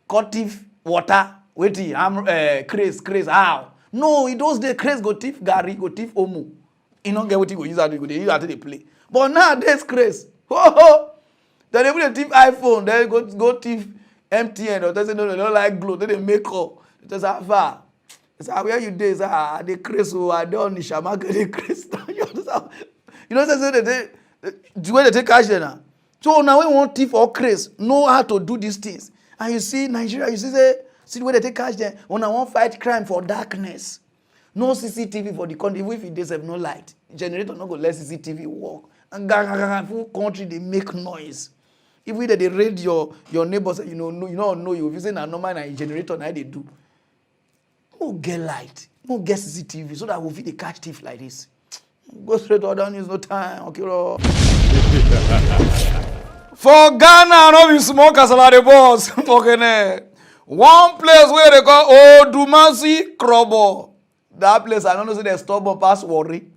Cut thief water. Wait, I'm craze. How? No, he does the craze go thief Gary, go thief Omo. He don't get what he go use out. He go use out to play. But nowadays craze. Then they put a thief iPhone. Then go thief MTN. Or they say no, they don't like glow. Then they make up. They say how far? They say where you dey? Say they craze. So I don't need Shamaka. They craze. You know the way they take cash there now. So now we want thief or craze know how to do these things. And you see Nigeria, you see the way they take cash there. When I want fight crime for darkness, no CCTV for the country. If it does have no light, generator not go let CCTV work. And full country they make noise. If we they raid your neighbors, you know you. If you say na normal na generator na they do. No get light, no get CCTV, so that we fit the catch thief like this. Go straight to other news, no time. Okay, for Ghana, no be smoke as a the boss. Okay, one place where they call Odumasi Krobo. That place I don't know say they stubborn pass worry.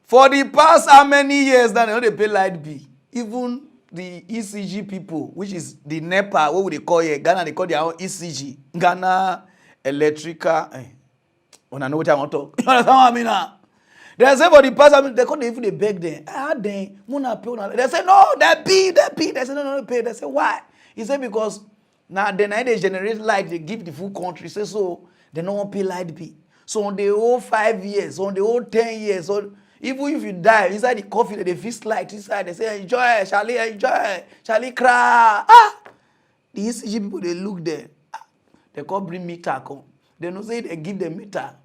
For the past how many years now they pay light bill. Even the ECG people, which is the NEPA, what would they call it? Ghana they call their own ECG. Ghana Electrical. When I know what I want to talk. You understand what I mean now? They say for the past, they couldn't even beg them. They say no, they pay. They say no, pay. They say why? He said because now they generate light, they give the full country. Say so they don't pay light bill. So on the whole 5 years, on the whole 10 years, so even if you die inside the coffin, they fix light inside. They say enjoy, Charlie cry. The ECG people they look there. They can't bring meter come. They don't say they give them meter.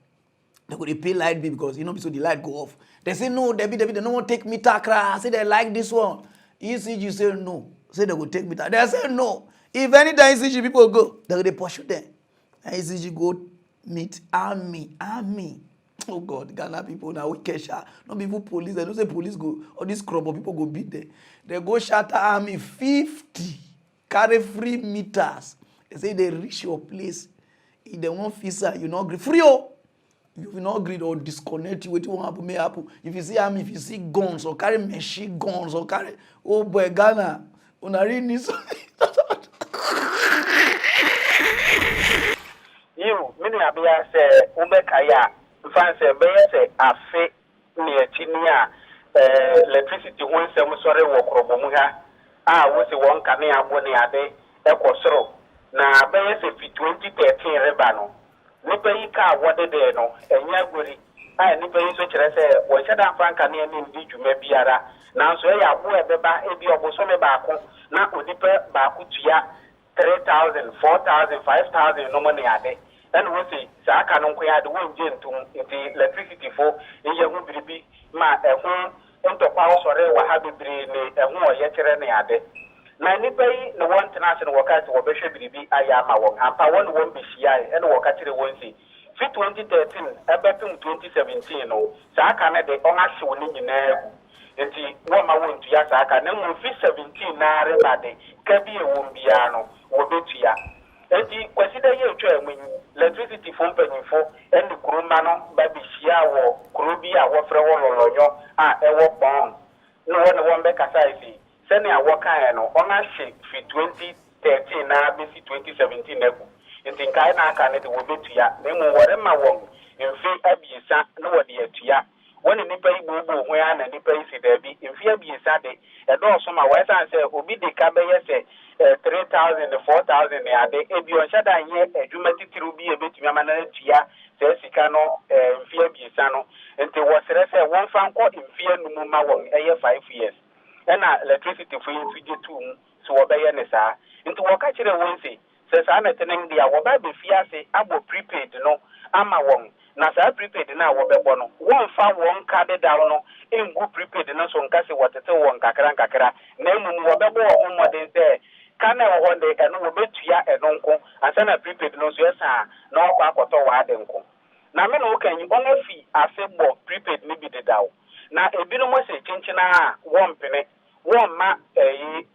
They pay light bill because so the light go off. They say no, they don't want to take meter cry. Say they like this one. ECG say no. Say they will take meter. They say no. If any time ECG people go, they pursue them. And ECG go meet army. Oh God, Ghana people now wicked shot. Not people police. They don't say police go. All these crop people go beat them. They go shatter army 50. Carry free meters. They say they reach your place. If they want visa, you not agree. Free oh. You will not agree or disconnect you. What will happen may happen. If you see army, if you see guns or carry machine guns or carry oh boy Ghana, una really need something. You, many abia say Ubekaya, fancy say afe near Chinia, electricity when some sorry work robomuha. Was the one coming up when they are there, Equosro. Now, bear say 2013 rebano. Nipa ika wade de no enya gweri a nipa yi so kyerɛ sɛ wɔhyɛ da franka ne ani ndi dwuma biara nanso ɛyɛ abo ɛbɛba ebi ɔbosome baako na onipa baako tua 3,000 4,000 5,000 no mo ne ade ɛna wɔsi saa aka no nko ya de wɔngye ntom nti electricity fo ɛyɛ ho biribi ma ɛho ntɔkwa wɔsɔre wɔ ha bebree ne ɛho ɔyɛ kyerɛ ne ade na nipa yi ne wɔn tena ase no wɔka sɛ wɔbɛhwɛ biribi ayɛ ama wɔn ampa wɔn wɔn bɛhyia ɛna wɔka kyerɛ wɔn si fi 2013 ɛbɛpem 2017 no saa aka no de ɔn ahyew ne nyinaa gu nti wɔn ma wɔn tua saa aka na mu fi 17 na reba de ka bi ɛwɔ biara no wɔbɛtua nti kwasi da yɛ etwa mu yi electricity fo mpanyinfo ɛne kuruma no ba bɛhyia wɔ kuro bi a wɔfrɛ wɔ lɔlɔnyɔ a ɛwɔ pɔn na wɔn bɛkasa efi sɛnea wɔkaeɛ no ɔn ahye fi 2013 na bɛsi 2017 na gu nti nkae na aka no de wɔbɛtua na mu wɔrema wɔn mfe abiesa na wɔde atua wɔne nipa yi bubu ho ya na nipa yi si daabi mfe abiesa de ɛdɔɔso ma wɔɛsan sɛ obi de ka bɛyɛ sɛ 3,000 4,000 ne ade ebi ɔnhyɛ da nyɛ adwuma titiriw bi ebetumi ama na atua sɛ sika no mfe abiesa no nti wɔsrɛ sɛ wɔmfa nkɔ mfe anum ma wɔn ɛyɛ 5 years ɛna electricity fo yi nso gye tuu mu so wɔbɛyɛ ne saa nti wɔka kyerɛ wɔn sɛ sɛ saa na tene deɛ wɔba bɛfi ase abɔ prepaid no ama wɔn na saa prepaid no a wɔbɛbɔ no wɔmfa wɔn ka dedaw no ngu prepaid no so nka sɛ wɔtete wɔn nkakra na mmom wɔbɛbɔ wɔn mmɔden sɛ ka na ɛwɔ hɔ de ɛno wɔbɛtua ɛno nko ansa na prepaid no nso ɛsa na ɔkɔ akɔtɔ wɔade nko na me na woka nyi ɔno afi ase bɔ prepaid no bi dedaw na ebinom sɛ kyenkyena a wɔmpene wɔmma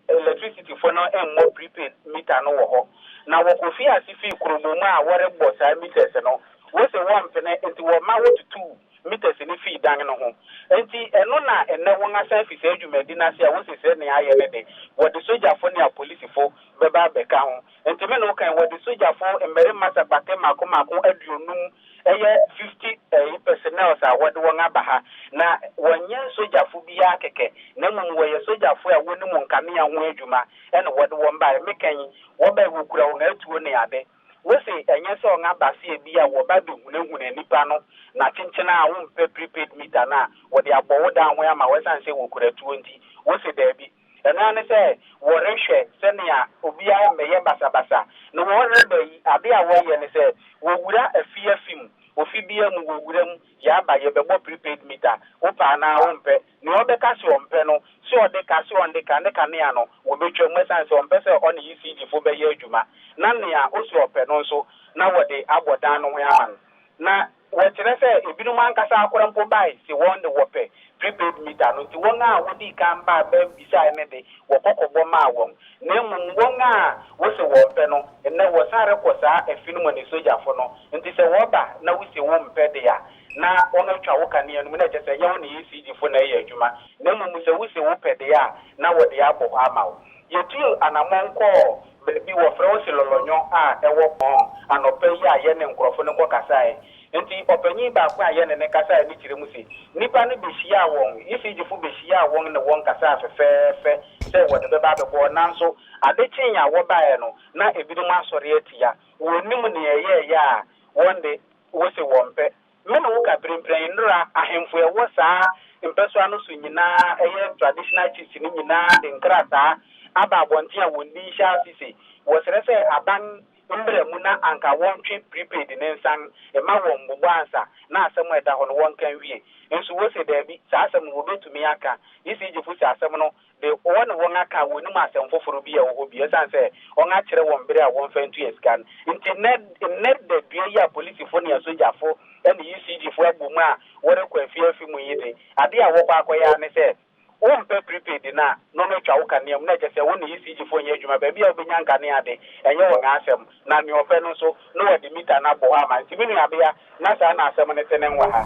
electricity fo no mmɔ prepaid meter no wɔ hɔ na wɔkɔfi ase fi kuromumu a wɔrebɔ saa meters no wɔsɛ wɔmpene nti wɔma wɔtutu meters ne fi dan no ho nti ɛno na ɛnɛ wɔn asan fi sɛ adwumadi no ase a wɔsɛ sɛ ne ayɛ ne de wɔde sogyafo ne apolisifo bɛba abɛka ho nti me no kan wɔde sogyafo mmarima sapate mako aduonum ɛyɛ 50 personnel a wɔde wɔn aba ha na wɔnyɛ sogyafo biara kɛkɛ na mmom wɔyɛ sogyafo a wɔne mu nkanea ho adwuma ɛna wɔde wɔn baa mekan wɔba wɔkura wɔn atuo ne ade wɔsɛ ɛnyɛ sɛ ɔn abase bi a wɔba bɛhunahuna nipa no na kyenkyena a wɔmpɛ prepaid meter na wɔde abɔ wo dan ho ama wɔsan sɛ wɔkura tuo nti wɔsɛ daabi ɛno ne sɛ wɔrehwɛ sɛnea obiara mmɛyɛ basabasa na wɔreba yi ade a wɔyɛ ne sɛ wɔwura afim ofi bia mu wɔwura mu yɛaba yɛbɛbɔ prepaid meter wopa na wompɛ ne ɔbɛka sɛ ɔmpɛ no sɛ ɔde ka sɛ ɔnde ka ne kanea no wɔbɛtwa mu ɛsan sɛ ɔmpɛ sɛ ɔne ECG fo bɛyɛ adwuma na nea osi ɔpɛ no nso na wɔde abɔ dan no ho ama no na wɔkyerɛ sɛ ebinom ankasa akora mpo bae sɛ wɔn de wɔpɛ prepaid meter no nti wɔn a wɔdi kan ba bɛbisa ne de wɔkɔkɔbɔ maa wɔn na mmom wɔn a wɔsɛ wɔmpɛ no ɛnɛ wɔsare kɔ saa afi no mu ne sogyafo no nti sɛ wɔba na wosi wɔmpɛ de a na wɔn atwa wo kanea no mu na kyerɛ sɛ yɛn ne ECG fo na ɛyɛ adwuma na mmom sɛ wosi wɔpɛ de a na wɔde abɔ hɔ ama wo yɛtu anamɔn kɔɔ baabi wɔfrɛ wo si lɔlɔnyɔ a ɛwɔ pɔn anɔpɛ yi a yɛ ne nkurɔfo no kɔ kasae nti ɔpanyin baako a yɛ ne kasae ne kyerɛ mu si nipa no bɛhyia wɔn ECG fo bɛhyia wɔn ne wɔn kasae fɛfɛɛfɛ sɛ wɔde bɛba abɛbɔ nanso ade kyen a wɔbaeɛ no na ebinom asɔre atia wɔnim ne ɛyɛɛyɛ a wɔn de wɔsi wɔn pɛ mena wo ka prempren nra ahemfo ɛwɔ saa mpɛsoa no so nyinaa ɛyɛ traditional chiefs no nyinaa de nkrataa aba abɔnten a wɔn di hyɛ asisi wɔsrɛ sɛ aban mbrɛ mu na anka wɔntwe prepaid ne nsan ɛma wɔn mbobɔ ansa na asɛm ɛda hɔ no wɔn kan wie nso wɔsɛ daabi saa asɛm no wɔbɛtumi aka ECG fo sɛ asɛm no de wɔn aka wɔnim asɛm foforo bi a wɔ hɔ bi ɛsan sɛ wɔn akyerɛ wɔn bere a wɔn fɛn tu esika no nti nɛ da dua yi a polisifo ne asogyafo ɛne ECG fo abɔ mu a wɔrekɔ afi mu yi de ade a wɔkɔ akɔyɛ ne sɛ wɔmpɛ prepaid na no twa wo kanea mu na kyerɛ sɛ wɔne ECG fo nyɛ adwuma baabi a wobɛnya nkanea de ɛnyɛ wɔn asɛm na nea ɔpɛ no nso na wɔde meter no abɔ hɔ ama nti me nuabea na saa na asɛm no tene wɔ ha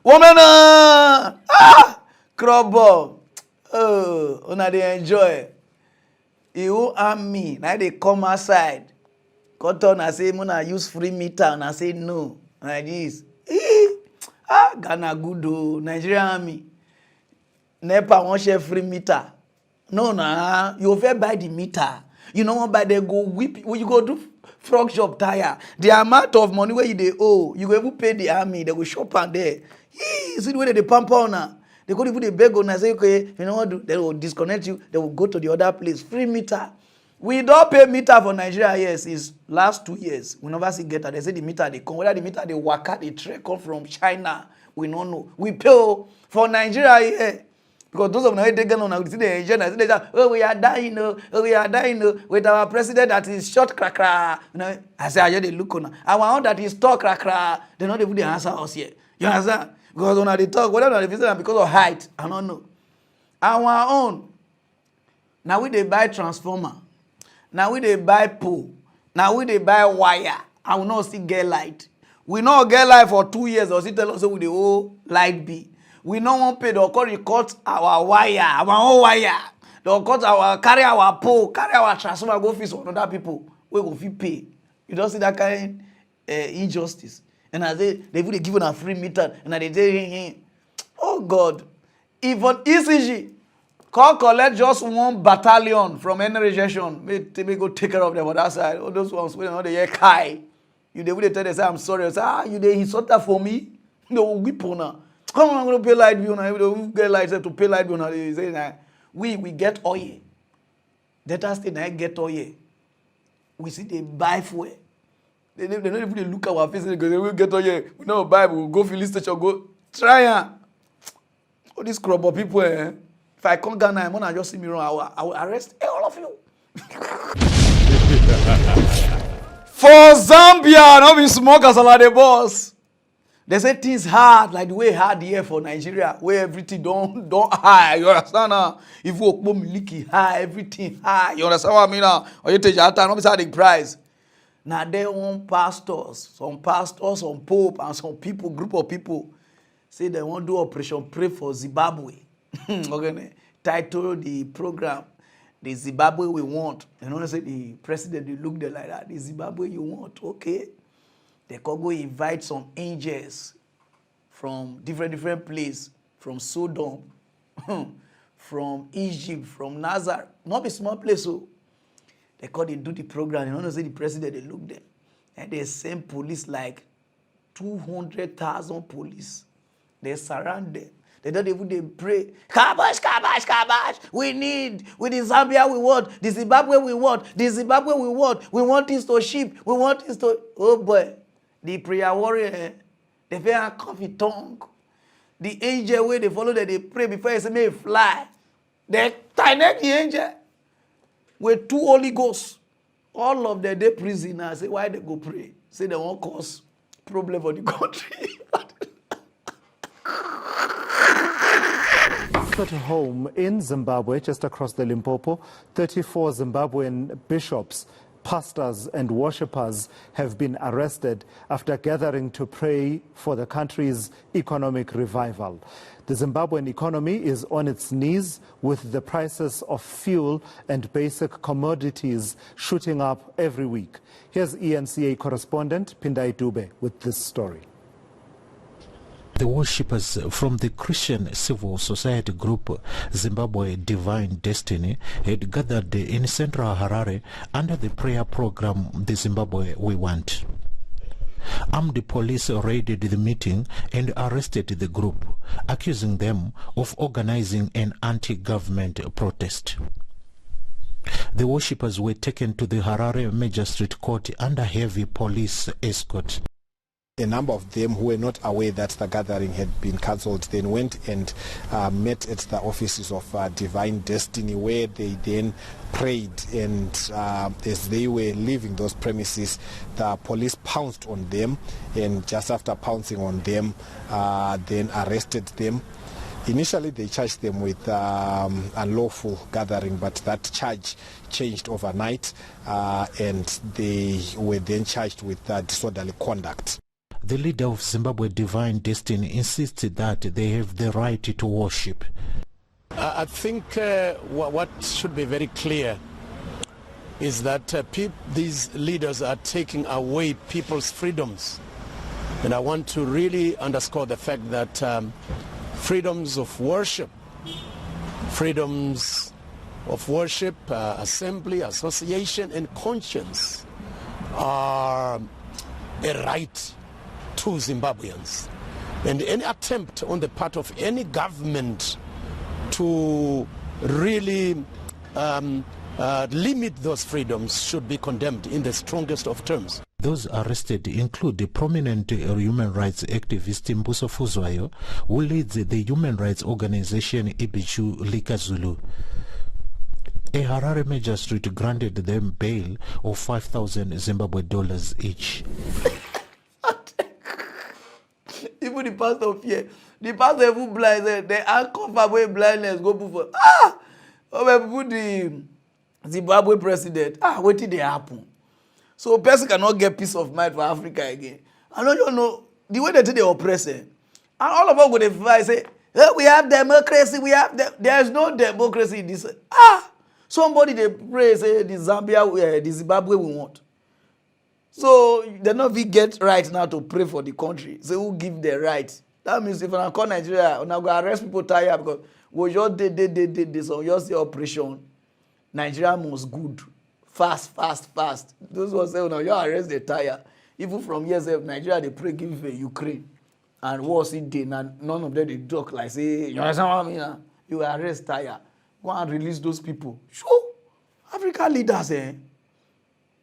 woman crowball una dey enjoy you and me na dey come outside come tell una say una use free meter una say no like this Ghana good o Nigerian army NEPA won't share free meter. No, you fair buy the meter. You know what? By they go whip. What you go do? frog shop tire. The amount of money where they owe, you go even pay the army, they will shop and there. See the way they pump on now. They go even they beg on and say, okay, you know what, they will disconnect you, they will go to the other place. Free meter. We don't pay meter for Nigeria, yes, it's last 2 years. We never see get that. They say the meter they come, whether the meter they work out, the trade come from China, we don't know. We pay for Nigeria here. Because those of them, they get on the agenda, oh, we are dying, oh, we are dying, with our president that is short cracker. You know, I say, I just look on. Our own that is talk cracker, they know they put the answer us here. You understand? Because when they talk, whether they visit because of height, I don't know. Our own, now we they buy transformer, now we they buy pole, now we they buy wire. I will not see get light. We not get light for 2 years, or see tell us with the whole light be. We no want pay. They'll cut our wire, our own wire. They'll cut our carry our pole, carry our transformer, go fees on other people. We go fee pay. You don't see that kind injustice. And I say they would give a free meter, and they say, oh God, even ECG can't collect just 1 battalion from any rejection. Maybe go take care of them on that side. All those ones when they hear Kai, you they would tell they say I'm sorry. I say you they insult that for me. They will whip on her. Come on, I'm going to pay light bill now. We get light to pay light bill now. They say nah, we get oil. Data state now get oil. We see they buy fuel. They don't even look at our face because they will get oil. We don't buy, we will go fill station, go try all these crop of people. If I come Ghana, I'm gonna just see me wrong. I will arrest all of you. For Zambia, not be smokers are the boss. They say things hard like the way hard here for Nigeria, where everything don't high. You understand now? If you walk miliki high, everything high. You understand what I mean now? Or you take your time, not be the price. Now they want pastors, some pope, and some people, group of people, say they want to do Operation Pray for Zimbabwe. Okay, title the program, the Zimbabwe we want. You know, say the president, they look there like that. The Zimbabwe you want, okay? They can go invite some angels from different places, from Sodom, from Egypt, from Nazareth. Not a small place, so they call they do the program. You know, say the president, they look there. And they send police like 200,000 police. They surround them. They don't even they pray. Kabash, kabash, kabash. We the Zambia we want, the Zimbabwe we want, the Zimbabwe we want. We want this to ship. We want this to, oh boy. The prayer warrior, they feel a coffee tongue. The angel where they follow that they pray before they say may fly. They tie neck the angel with 2 Holy Ghosts. All of them they prisoners. Say why they go pray? Say they won't cause problem for the country. At home in Zimbabwe, just across the Limpopo, 34 Zimbabwean bishops, pastors and worshippers have been arrested after gathering to pray for the country's economic revival. The Zimbabwean economy is on its knees with the prices of fuel and basic commodities shooting up every week. Here's ENCA correspondent Pindai Dube with this story. The worshippers from the Christian civil society group Zimbabwe Divine Destiny had gathered in central Harare under the prayer program The Zimbabwe We Want. Armed police raided the meeting and arrested the group, accusing them of organizing an anti-government protest. The worshippers were taken to the Harare Magistrate Court under heavy police escort. A number of them who were not aware that the gathering had been cancelled then went and met at the offices of Divine Destiny, where they then prayed, and as they were leaving those premises, the police pounced on them, and just after pouncing on them, then arrested them. Initially, they charged them with unlawful gathering, but that charge changed overnight, and they were then charged with disorderly conduct. The leader of Zimbabwe Divine Destiny insisted that they have the right to worship. I think what should be very clear is that these leaders are taking away people's freedoms. And I want to really underscore the fact that freedoms of worship, assembly, association, and conscience are a right to Zimbabweans. And any attempt on the part of any government to really limit those freedoms should be condemned in the strongest of terms. Those arrested include the prominent human rights activist Mbuso Fuzwayo, who leads the human rights organization Ibichu Likazulu. A Harare magistrate granted them bail of 5,000 Zimbabwe dollars each. Even the pastor fear. The pastor even blind. They uncover where blindness go before. Put the Zimbabwe president. What did they happen? So person cannot get peace of mind for Africa again. I don't know the way they oppress it. And all of us go to say, hey, we have democracy. There is no democracy in this. Somebody they pray say the Zimbabwe we want. So they not we get right now to pray for the country. So who give the right? That means if I call Nigeria, I'm going to arrest people tired because we just did so just the operation. Nigeria most good. Fast. Those who say, you arrest the tire. Even from years of Nigeria, they pray give Ukraine. And what's it did? And none of them they talk like say, you understand what I mean? You arrest tire. Go and release those people. Sure. African leaders,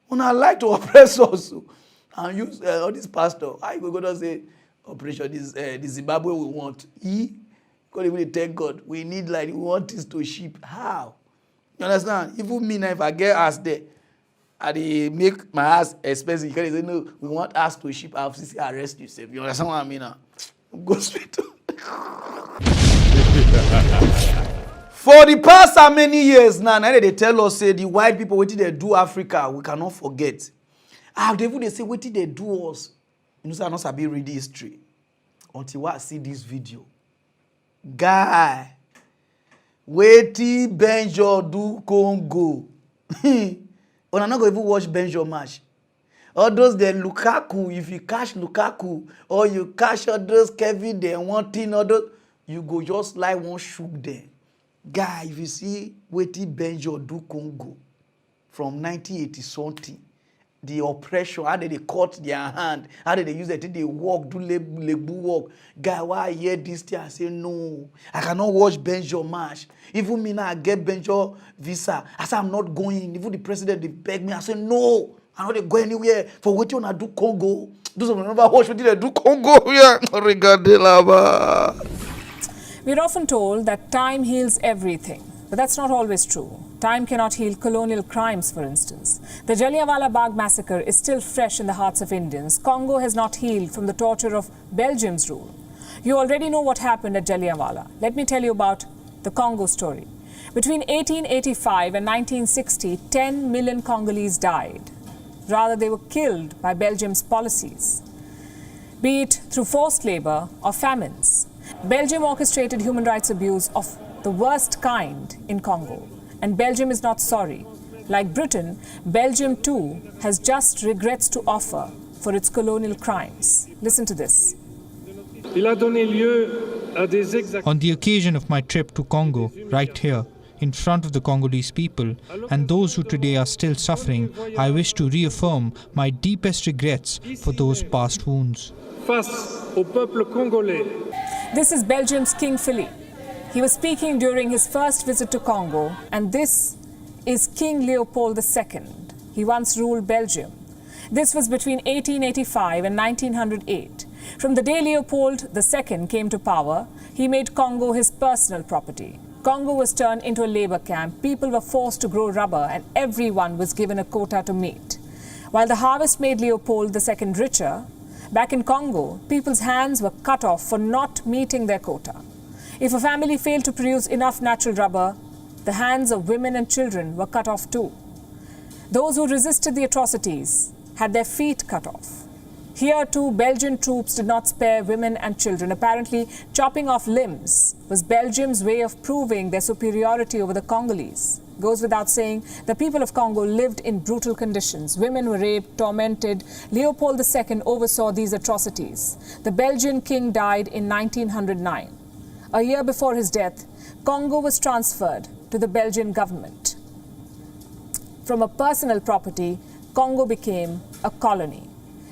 when I like to oppress us and use all these pastors, I go to say, operation the Zimbabwe we want. God even thank God. We need we want this to ship. How? You understand? Even me now, if I get asked there, and they make my ass expensive, because they say, no, we want us to ship our FCC arrest yourself. You understand what I mean now? Go straight to For the past how many years now, they tell us, say, the white people, what did they do Africa? We cannot forget. They say, what did they do us? You know, I'm not sabi read history. Until I see this video. Guy. Wetin Benjo do Congo. Una not going to even watch Benjo match. All those the Lukaku, if you catch Lukaku or you catch all those Kevin, they want thing, all those, you go just like one shook them. Guy, if you see wetin Benjo do Congo from 1980 something, the oppression, how did they cut their hand, how did they use it, they walk, do legbu walk. Guy, why I hear this thing, I say, no, I cannot watch Benjo match. Even me now, I get Benjo visa. I say, I'm not going. Even the president, they beg me. I say, no, I'm not going anywhere. For what you want to do Congo. Those of them never watch what they do Congo. Yeah, we're often told that time heals everything. But that's not always true. Time cannot heal colonial crimes, for instance. The Jallianwala Bagh massacre is still fresh in the hearts of Indians. Congo has not healed from the torture of Belgium's rule. You already know what happened at Jallianwala. Let me tell you about the Congo story. Between 1885 and 1960, 10 million Congolese died. Rather, they were killed by Belgium's policies, be it through forced labor or famines. Belgium orchestrated human rights abuse of the worst kind in Congo. And Belgium is not sorry. Like Britain, Belgium too has just regrets to offer for its colonial crimes. Listen to this. On the occasion of my trip to Congo, right here, in front of the Congolese people and those who today are still suffering, I wish to reaffirm my deepest regrets for those past wounds. This is Belgium's King Philippe. He was speaking during his first visit to Congo, and this is King Leopold II. He once ruled Belgium. This was between 1885 and 1908. From the day Leopold II came to power, he made Congo his personal property. Congo was turned into a labor camp. People were forced to grow rubber, and everyone was given a quota to meet. While the harvest made Leopold II richer, back in Congo, people's hands were cut off for not meeting their quota. If a family failed to produce enough natural rubber, the hands of women and children were cut off too. Those who resisted the atrocities had their feet cut off. Here too, Belgian troops did not spare women and children. Apparently, chopping off limbs was Belgium's way of proving their superiority over the Congolese. Goes without saying, the people of Congo lived in brutal conditions. Women were raped, tormented. Leopold II oversaw these atrocities. The Belgian king died in 1909. A year before his death, Congo was transferred to the Belgian government. From a personal property Congo became a colony.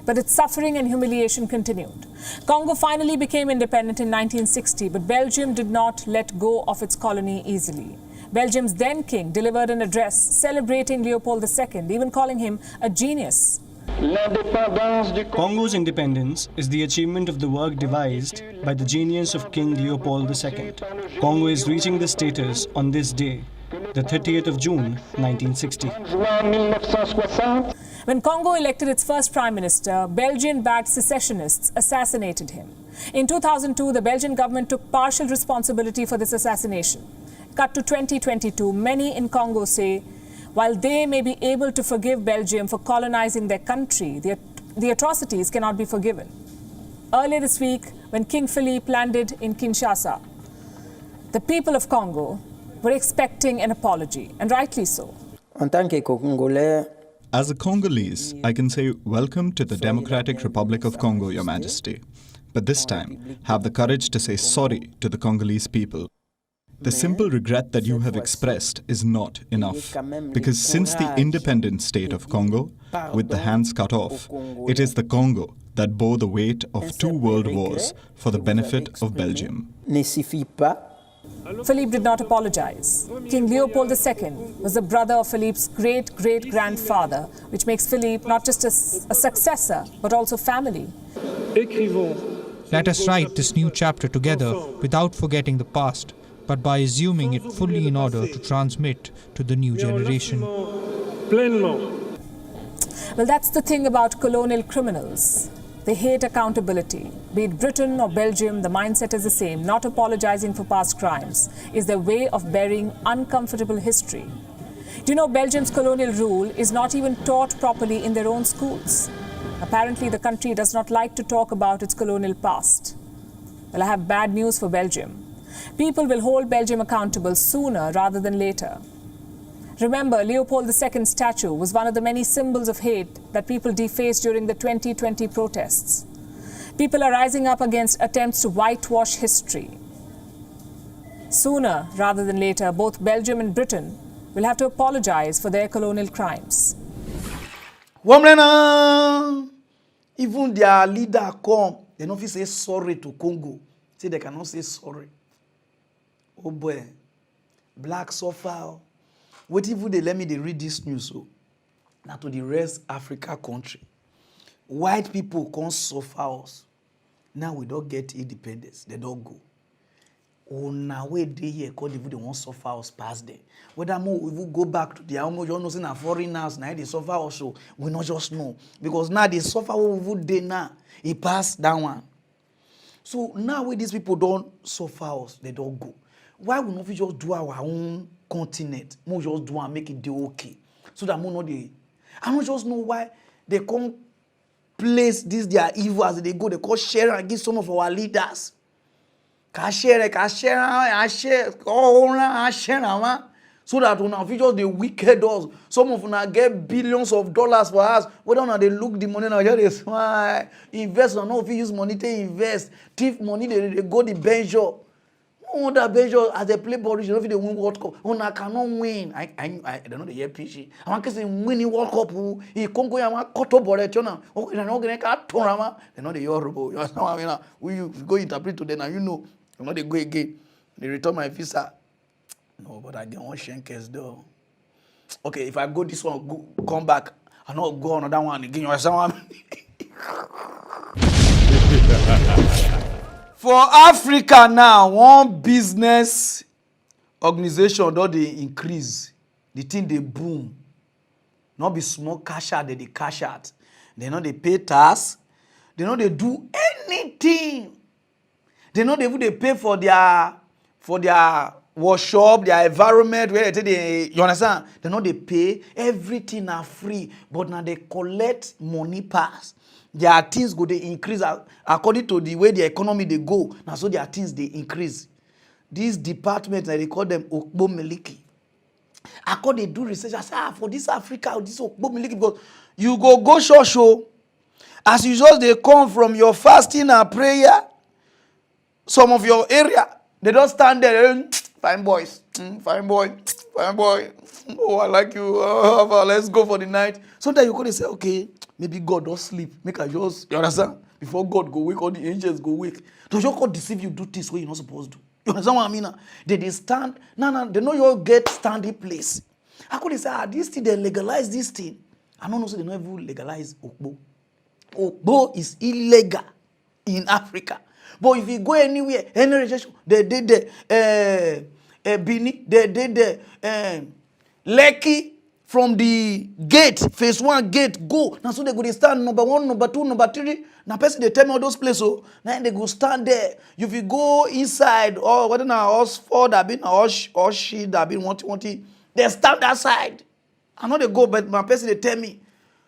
But its suffering and humiliation continued. Congo finally became independent in 1960, but Belgium did not let go of its colony easily. Belgium's then king delivered an address celebrating Leopold II, even calling him a genius. Congo's independence is the achievement of the work devised by the genius of King Leopold II. Congo is reaching this status on this day, the 30th of June, 1960. When Congo elected its first prime minister, Belgian-backed secessionists assassinated him. In 2002, the Belgian government took partial responsibility for this assassination. Cut to 2022, many in Congo say, while they may be able to forgive Belgium for colonizing their country, the atrocities cannot be forgiven. Earlier this week, when King Philippe landed in Kinshasa, the people of Congo were expecting an apology, and rightly so. As a Congolese, I can say welcome to the Democratic Republic of Congo, Your Majesty. But this time, have the courage to say sorry to the Congolese people. The simple regret that you have expressed is not enough, because since the independent state of Congo, with the hands cut off, it is the Congo that bore the weight of 2 world wars for the benefit of Belgium. Philippe did not apologize. King Leopold II was the brother of Philippe's great-great-grandfather, which makes Philippe not just a successor, but also family. Let us write this new chapter together without forgetting the past, but by assuming it fully in order to transmit to the new generation. Well, that's the thing about colonial criminals. They hate accountability. Be it Britain or Belgium, the mindset is the same. Not apologizing for past crimes is their way of burying uncomfortable history. Do you know Belgium's colonial rule is not even taught properly in their own schools? Apparently, the country does not like to talk about its colonial past. Well, I have bad news for Belgium. People will hold Belgium accountable sooner rather than later. Remember, Leopold II's statue was one of the many symbols of hate that people defaced during the 2020 protests. People are rising up against attempts to whitewash history. Sooner rather than later, both Belgium and Britain will have to apologize for their colonial crimes. Even their leader come, they don't say sorry to Congo. Say they cannot say sorry. Oh boy, black suffer. What if they let me read this news? So now to the rest Africa country, white people can't suffer us. Now we don't get independence. They don't go. Oh, now we dey here, cause they won't suffer us past them. Whether more we will go back to their home, you know, saying a foreigners now they suffer also. We not just know because now they suffer what we would do now. It passed that one. So now when these people don't suffer us, they don't go. Why would not we just do our own continent? We just do and make it do okay. So that we know they. I don't just know why they come place this their evil as they go. They call share against some of our leaders. So that when we just the wicked us, some of them get billions of dollars for us. Whether or not they look the money now, they smile, invest or not, if you use money to invest, thief money, they go the bench up. No that bench as they play ball, you know if they win World Cup. Oh, I cannot win. I don't know the year PG. I want to say winning World Cup. He can't go. I want cut up ball. You know, oh, I know they can't turn around. They know the Yoruba. You know, I mean, we go interpret to them, and you know, they go again. They return my visa. No, but I get one shankers though. Okay, if I go this one, go, come back, I not go another one again. You understand? For Africa now, one business organization don't they increase, the thing they boom. Not be small cash out, they cash out. They know they pay tax. They know they do anything. They know they pay for their workshop, their environment, where they you understand? They know they pay, everything are free, but now they collect money pass. Their things go they increase according to the way the economy they go. Now so their things they increase. These departments, they call them ObaLamidiAdeyemiIII. According they do research, I say for this Africa, this ObaLamidiAdeyemiIII, because you go show. As you just they come from your fasting and prayer, some of your area, they don't stand there. Fine boys, fine boy, fine boy, oh, I like you, let's go for the night. Sometimes you go and say, okay, maybe God don't sleep, make I just, you understand? Before God go wake, all the angels go wake. Don't you God deceive you, do this way you're not supposed to. You understand what I mean? They stand, they know you get standing place. How could they say, this thing, they legalize this thing? I don't know, so they don't even legalize Okbo. Okbo is illegal in Africa. But if you go anywhere, any rejection, they did the Bini, they did the Lekki from the gate, phase 1 gate, go. Now so they go to stand number 1, number 2, number 3. Now person they tell me all those places, so now they go stand there. If you go inside, or whether now us 4 that been or she that been wanting, they stand that side. I know they go, but my person they tell me.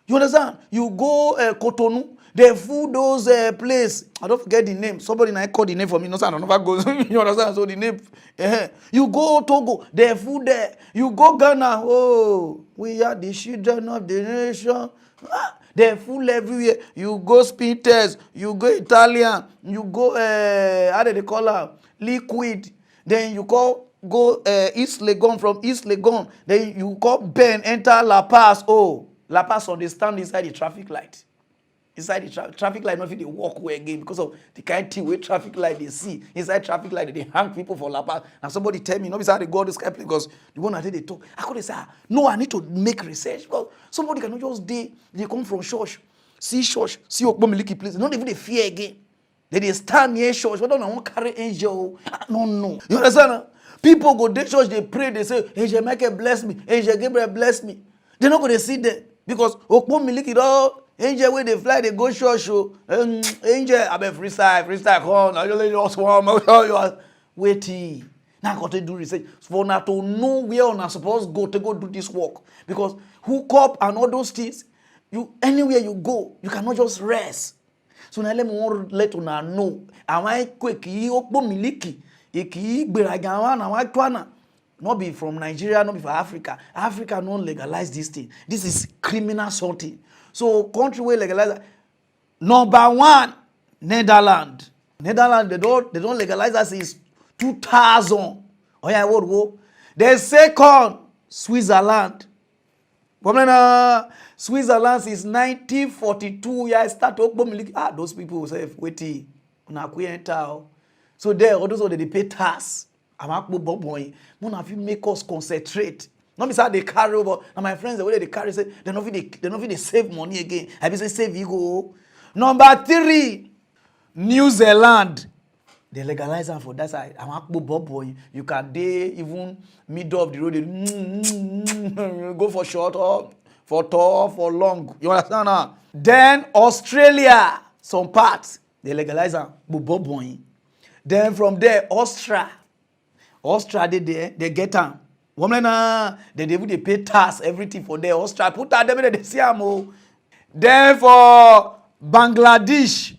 You understand? You go Cotonou. They fool those place. I don't forget the name. Somebody now call the name for me. No, sir, I don't know if I go. You understand? So the name. You go Togo. They fool there. You go Ghana. Oh, we are the children of the nation. They fool everywhere. You go Spinters. You go Italian. You go how do they call her? Liquid. Then you go East Legon. From East Legon. Then you go Ben. Enter La Paz. Oh, La Paz understand inside the traffic light. Inside the traffic light, not fit they walk away again because of the kind of thing where traffic light they see. Inside traffic light, they hang people for La Paz. And somebody tell me, no, how they go this kind because the one that they talk. I could say, no, I need to make research. Because somebody cannot just they come from church, see ObaLamidiAdeyemiIII place. Not even they fear again. They stand near church. Whether I want to carry angel, no. You understand? People go to church, they pray, they say, Angel Michael bless me, Angel Gabriel bless me. They're not going to see them because ObaLamidiAdeyemiIII all. Angel where they fly, they go church show. Angel, I be freestyle, come. I just want waiting. Now I got to do research for now to know where I'm supposed to go do this work. Because hook up and all those things, you anywhere you go, you cannot just rest. So now let me let you know. Am I quick? Not be from Nigeria, not be from Africa. Africa don't legalize this thing. This is criminal something. So country where legalize number 1, Netherlands. Netherlands, they don't legalize that since 2000. Oh yeah, what go? The second, Switzerland. Switzerland since 1942. Yeah, start ObaLamidiAdeyemiIII. Those people say waiting. So there, all those they pay tax. I'm a boy. None of you make us concentrate. Not because they carry over. And my friends, the way they carry, say they don't save money again. I be say save ego. Number 3, New Zealand. They legalize them for that side. I'm a boy. You can day even middle of the road. Go for short or for tall, for long. You understand now? Then Australia, some parts they legalize them. Boy. Then from there, Austria, they get them. Women, they pay tax, everything for their Austria. Put that them they see them. Then for Bangladesh,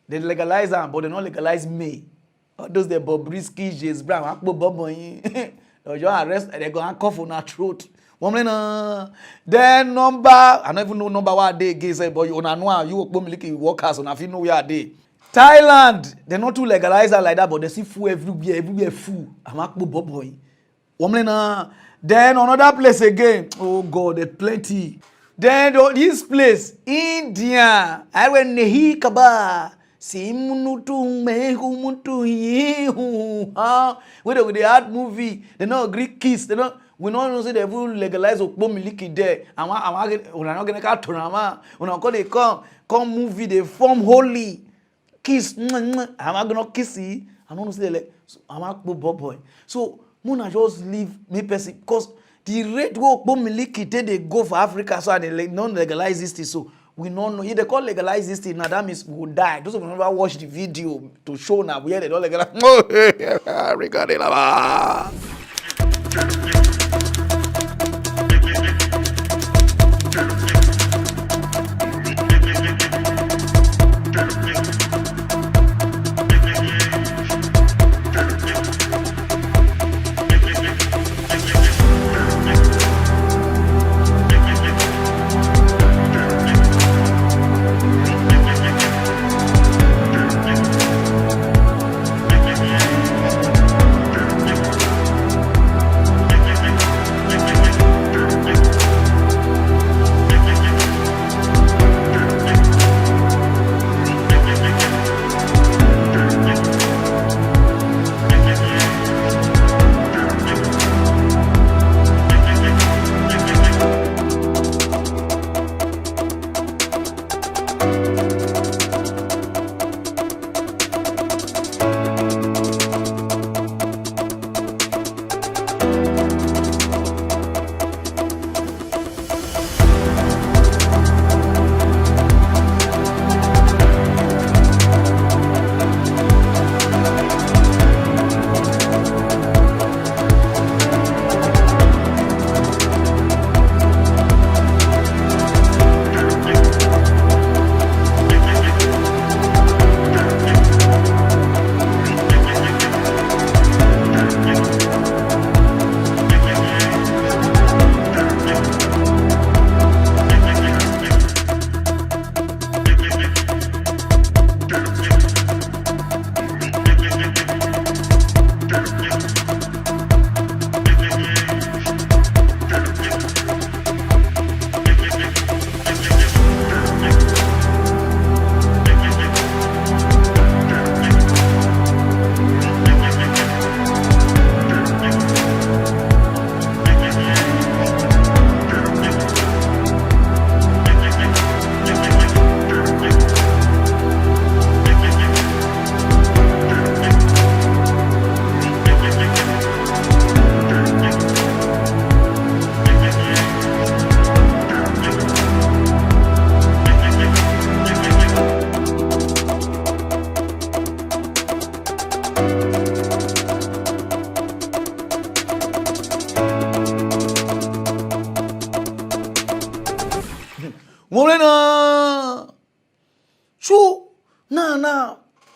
they legalize them, but they don't legalize me. All those the Bobrisky, James Brown, they just arrest, they go and cough on our throat. Women, then number, I don't even know number what they give, but you know you ObaLamidiAdeyemiIII workers, and I feel know where they. Thailand, they not too legalize like that, but they see food everywhere food. I'm a boy. Then another place again. Oh God, there's plenty. Then this place, India. I went nehi kaba. Simunutu mehumutu yehu. Whether with the art movie, they know Greek kiss. They know we don't say they will legalize ObaLamidiAdeyemiIII there. I'm not gonna cut Torama. When I call they come movie, they form holy. Kiss, I'm not gonna kiss you. I don't say like I'm a boy. So Muna just leave me person because the rate where ObaLamidiAdeyemiIII they go for Africa so they don't legalize this thing. So we don't know if they call legalize this thing now that means we will die. Those who never watch the video to show now where they don't legalize.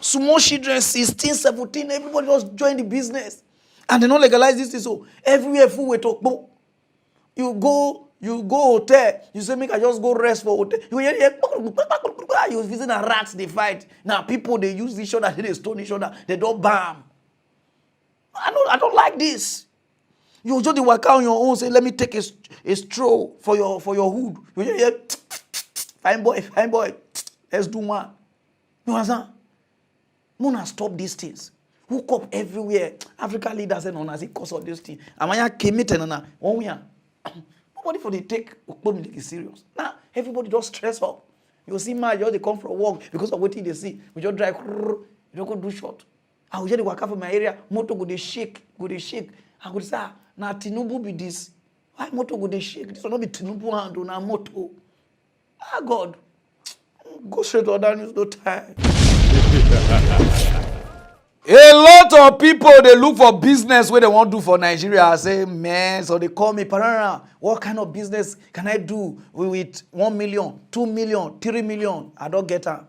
Small children, 16, 17, everybody just join the business. And they don't legalize this thing. So everywhere food we talk about. You go hotel, you say, make I just go rest for hotel. You visit a rats, they fight. Now people, they use each other, they stone each other, they don't bam. I don't like this. You just work out on your own, say, let me take a stroll for your hood. You hear, fine boy, let's do one. You understand? Muna stop these things. Hook up everywhere. African leaders and on as it cause of this thing. Amaya came it and nobody for the take ObaLamidiAdeyemiIII serious. Now everybody just stress up. You see my just they come from work because of what they see. We just drive, you don't go do short. I will just walk out from my area, motor go they shake. I go say, now Tinubu be this. Why motor go they shake? This will not be Tinubu handle now motor. Ah God. Go straight to other news, no time. A lot of people, they look for business where they want to do for Nigeria. I say, man, so they call me, Pararan, what kind of business can I do with 1 million, 2 million, 3 million? I don't get it.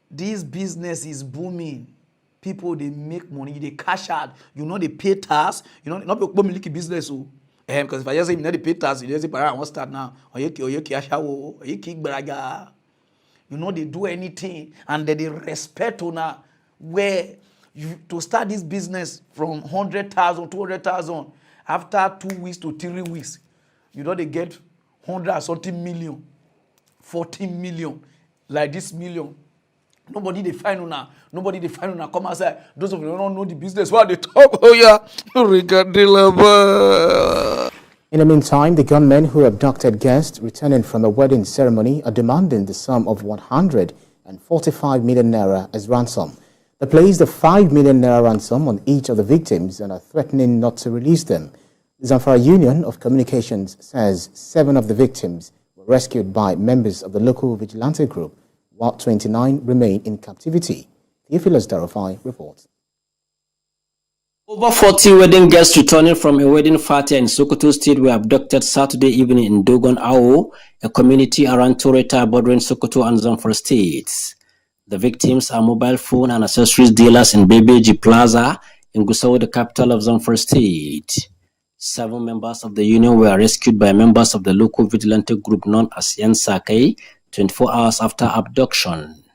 This business is booming. People, they make money, they cash out. You know, they pay tax. You know, not ObaLamidiAdeyemiIII business. Because if I just say, you know, they pay tax, you just say, Pararan, what's start now? Or you cash out, or you kick braga. You know, they do anything, and they respect on where you to start this business from 100,000, 200,000, after 2 weeks to 3 weeks, you know, they get 100 something million, 14 million, like this million. Nobody they find on nobody they find on come outside. Those of you who don't know the business, what they talk, oh yeah, In the meantime, the gunmen who abducted guests returning from a wedding ceremony are demanding the sum of 145 million naira as ransom. They placed a 5 million naira ransom on each of the victims and are threatening not to release them. The Zamfara Union of Communications says 7 of the victims were rescued by members of the local vigilante group, while 29 remain in captivity. Theophilus Darafai reports. Over 40 wedding guests returning from a wedding party in Sokoto State were abducted Saturday evening in Dogon Awo, a community around Toreta bordering Sokoto and Zamfara states. The victims are mobile phone and accessories dealers in Bebeji Plaza in Gusau, the capital of Zamfara State. 7 members of the union were rescued by members of the local vigilante group known as Yansake 24 hours after abduction.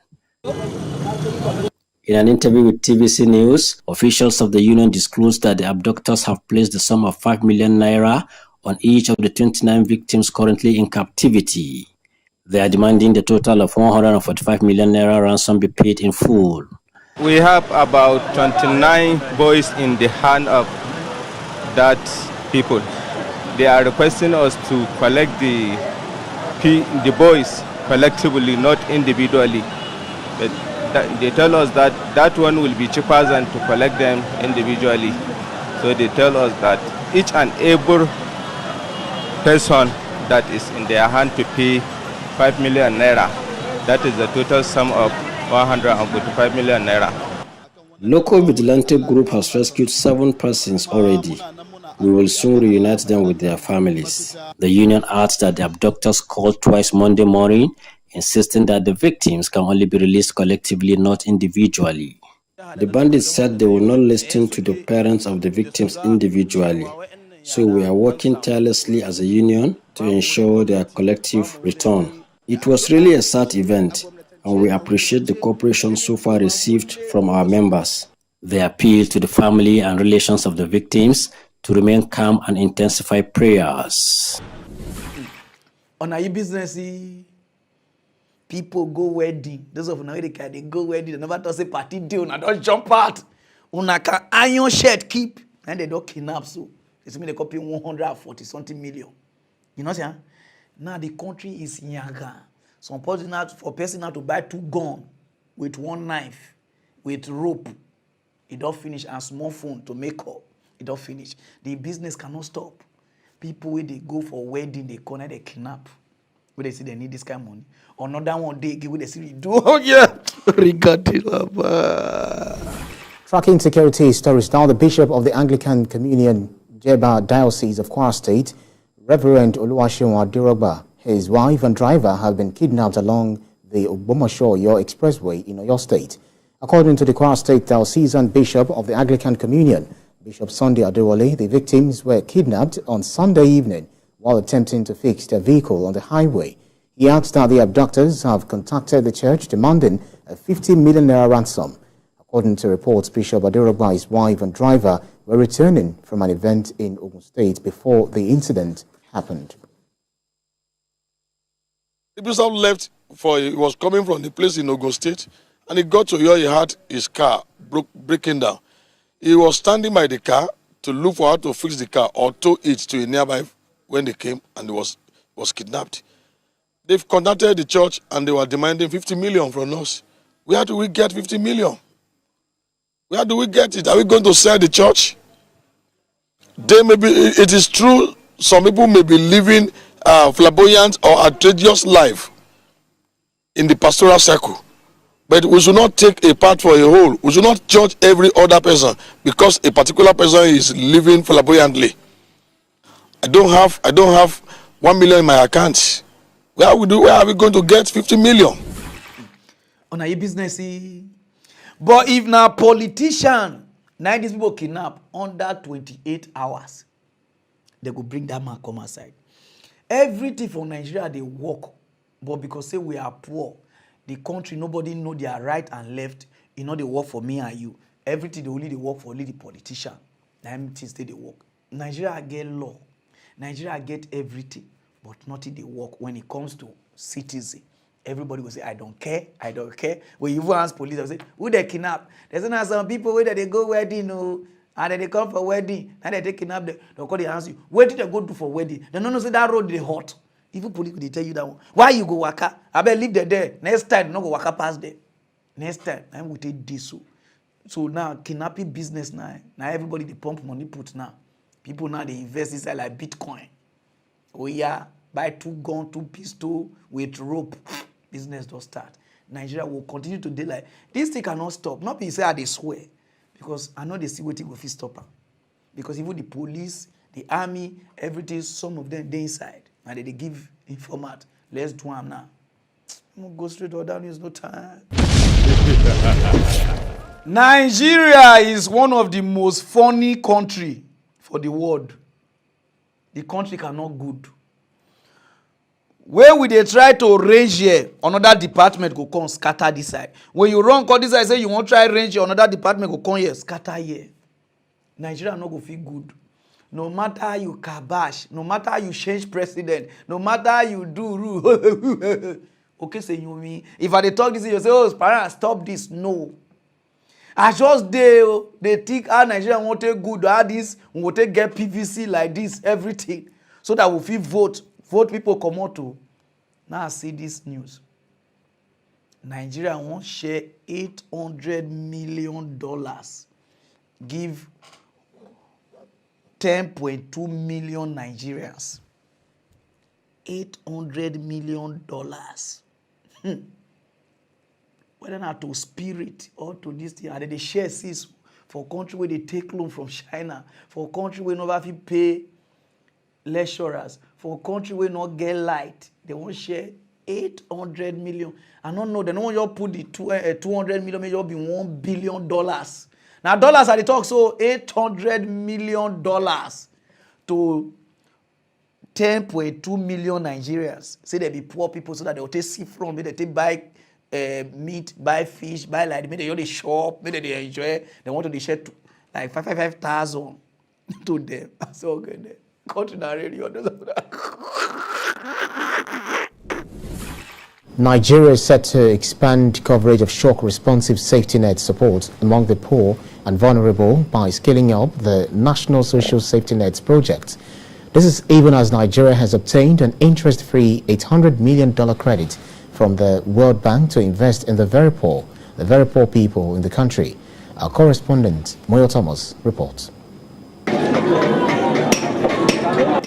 In an interview with TVCNews, officials of the union disclosed that the abductors have placed the sum of 5 million naira on each of the 29 victims currently in captivity. They are demanding the total of 145 million naira ransom be paid in full. We have about 29 boys in the hand of that people. They are requesting us to collect the boys collectively, not individually. But they tell us that one will be cheaper than to collect them individually. So they tell us that each and every person that is in their hand to pay 5 million naira. That is the total sum of 145 million naira. Local vigilante group has rescued 7 persons already. We will soon reunite them with their families. The union adds that the abductors called twice Monday morning, insisting that the victims can only be released collectively, not individually. The bandits said they will not listen to the parents of the victims individually. So we are working tirelessly as a union to ensure their collective return. It was really a sad event, and we appreciate the cooperation so far received from our members. They appeal to the family and relations of the victims to remain calm and intensify prayers. On our business, people go wedding. Those of you they go wedding. They never talk say party deal. Now don't jump out. Una can iron shirt keep, and they don't kidnap. So it's mean they copy 140 something million. You know what? Now the country is yaga. Some person for person now to buy 2 guns with 1 knife, with rope. It don't finish, and small phone to make up. It don't finish. The business cannot stop. People when they go for wedding, they corner, they kidnap. When they see they need this kind of money. Another one they give they see do. Oh yeah. Tracking security stories now, the Bishop of the Anglican Communion, Jeba Diocese of Kwara State, Reverend Oluwaseun Adirogba, his wife and driver have been kidnapped along the ObaLamidiAdeyemiIII Expressway in Oyo State. According to the Kwara State Diocesan Bishop of the Anglican Communion, Bishop Sunday Adewale, the victims were kidnapped on Sunday evening while attempting to fix their vehicle on the highway. He adds that the abductors have contacted the church demanding a 50 million naira ransom. According to reports, Bishop Aderogbai's wife and driver were returning from an event in Ogun State before the incident happened. The bishop left he was coming from the place in Ogun State, and he got to where he had his car breaking down. He was standing by the car to look for how to fix the car or tow it to a nearby when they came, and he was kidnapped. They've contacted the church and they were demanding 50 million from us. Where do we get 50 million? Where do we get it? Are we going to sell the church? It is true, some people may be living flamboyant or outrageous life in the pastoral circle. But we should not take a part for a whole. We should not judge every other person because a particular person is living flamboyantly. I don't have 1 million in my account. Where are we going to get 50 million? On a business. But if now politician, now these people kidnap under 28 hours, they go bring that man come aside. Everything for Nigeria, they work. But because say we are poor, the country, nobody know their right and left. You know, they work for me and you. Everything, they work for only the politician. Them things they work. Nigeria get law. Nigeria get everything. But nothing they work when it comes to citizen. Everybody will say, I don't care, I don't care. When you even ask police, they say, who they kidnap? There's not some people where they go wedding, and then they come for wedding, and then they kidnap them. They'll call the answer you. Where did they go to for wedding? They don't know say that road they hot. Even police they tell you that one. Why you go waka? I better leave them there. Next time, no go waka past there. Next time, I'm going to take this. So now, kidnapping business now. Now everybody they pump money put now. People now they invest inside like Bitcoin. Oh yeah, buy 2 guns, 2 pistols with rope. Business don't start. Nigeria will continue to do like this thing cannot stop. Not be say they swear. Because I know they see what will stop them. Because even the police, the army, everything, some of them they inside. And they give informant. Let's do them now. I'm go straight or down, there's no time. Nigeria is one of the most funny country for the world. The country cannot good. Where we they try to range here, another department go come scatter this side. When you run call this side, say you want try range here, another department go come here, scatter here. Nigeria no go feel good. No matter how you kabash, no matter how you change president, no matter how you do rule. Okay, say you mean if I dey talk this, you say, oh, Pararan, stop this. No. I just they think how Nigeria want to good, how this we want to get PVC like this, everything, so that we feel vote people come out to. Now I see this news. Nigeria won't share $800 million. Give 10.2 million Nigerians. $800 million. Whether not to spirit or to this thing, and they share this for country where they take loan from China, for country where nobody pay lecturers, for country where not get light, they won't share 800 million. I don't know, they don't want to put the 200 million, maybe be $1 billion. Now dollars are the talk, so $800 million to 10.2 million Nigerians. Say they be poor people so that they will take see from, maybe they take buy meat, buy fish, buy like, maybe they only shop, maybe they enjoy, they want to share like 5,000 to them. That's all good. Country na radio. Nigeria is set to expand coverage of shock responsive safety net support among the poor and vulnerable by scaling up the National Social Safety Nets project. This is even as Nigeria has obtained an interest-free $800 million credit from the World Bank to invest in the very poor people in the country. Our correspondent, Moyo Thomas, reports.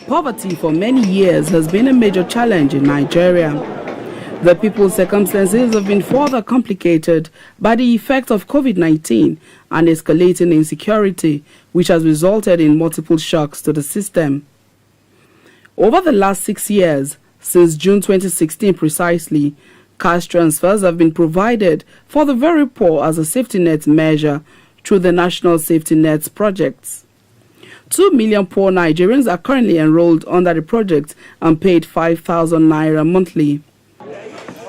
Poverty for many years has been a major challenge in Nigeria. The people's circumstances have been further complicated by the effect of COVID-19 and escalating insecurity, which has resulted in multiple shocks to the system. Over the last 6 years, since June 2016 precisely, Cash transfers have been provided for the very poor as a safety net measure through the National Safety Nets projects. 2 million poor Nigerians are currently enrolled under the project and paid 5,000 naira monthly.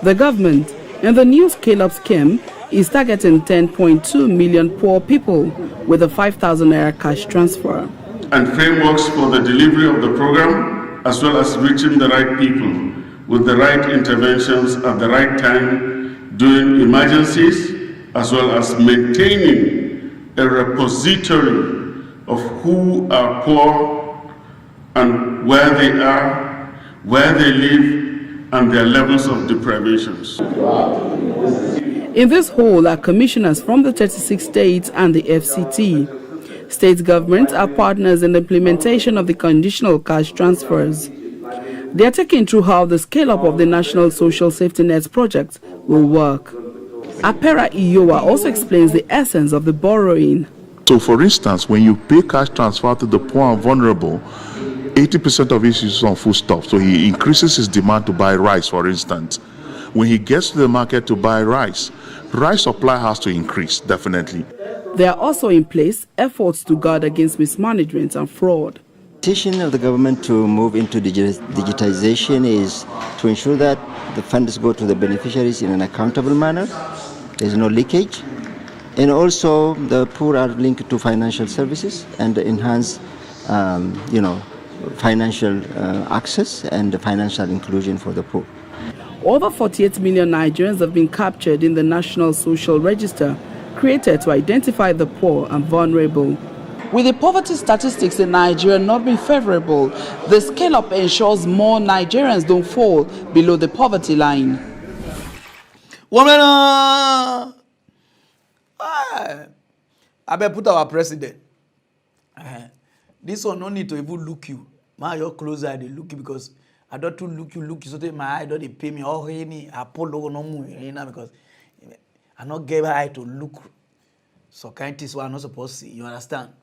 The government, in the new scale-up scheme, is targeting 10.2 million poor people with a 5,000 naira cash transfer. And frameworks for the delivery of the program, as well as reaching the right people with the right interventions at the right time during emergencies, as well as maintaining a repository of who are poor and where they are, where they live, and their levels of deprivations. In this hall are commissioners from the 36 states and the FCT. State governments are partners in the implementation of the conditional cash transfers. They are taking through how the scale-up of the National Social Safety Nets project will work. Apera Iyowa also explains the essence of the borrowing. So, for instance, when you pay cash transfer to the poor and vulnerable, 80% of it is on foodstuff. So he increases his demand to buy rice, for instance. When he gets to the market to buy rice supply has to increase, definitely. There are also in place efforts to guard against mismanagement and fraud. The decision of the government to move into digitization is to ensure that the funds go to the beneficiaries in an accountable manner, there's no leakage, and also the poor are linked to financial services and enhance, financial access and financial inclusion for the poor. Over 48 million Nigerians have been captured in the National Social Register, created to identify the poor and vulnerable. With the poverty statistics in Nigeria not being favorable, the scale-up ensures more Nigerians don't fall below the poverty line. I better put our president. This one no need to even look you. Your closer they look you because I don't to look you so that my eye don't they pay me all any Apollo no more because I not gave eye to look. So kind is what I'm not supposed to see. You understand?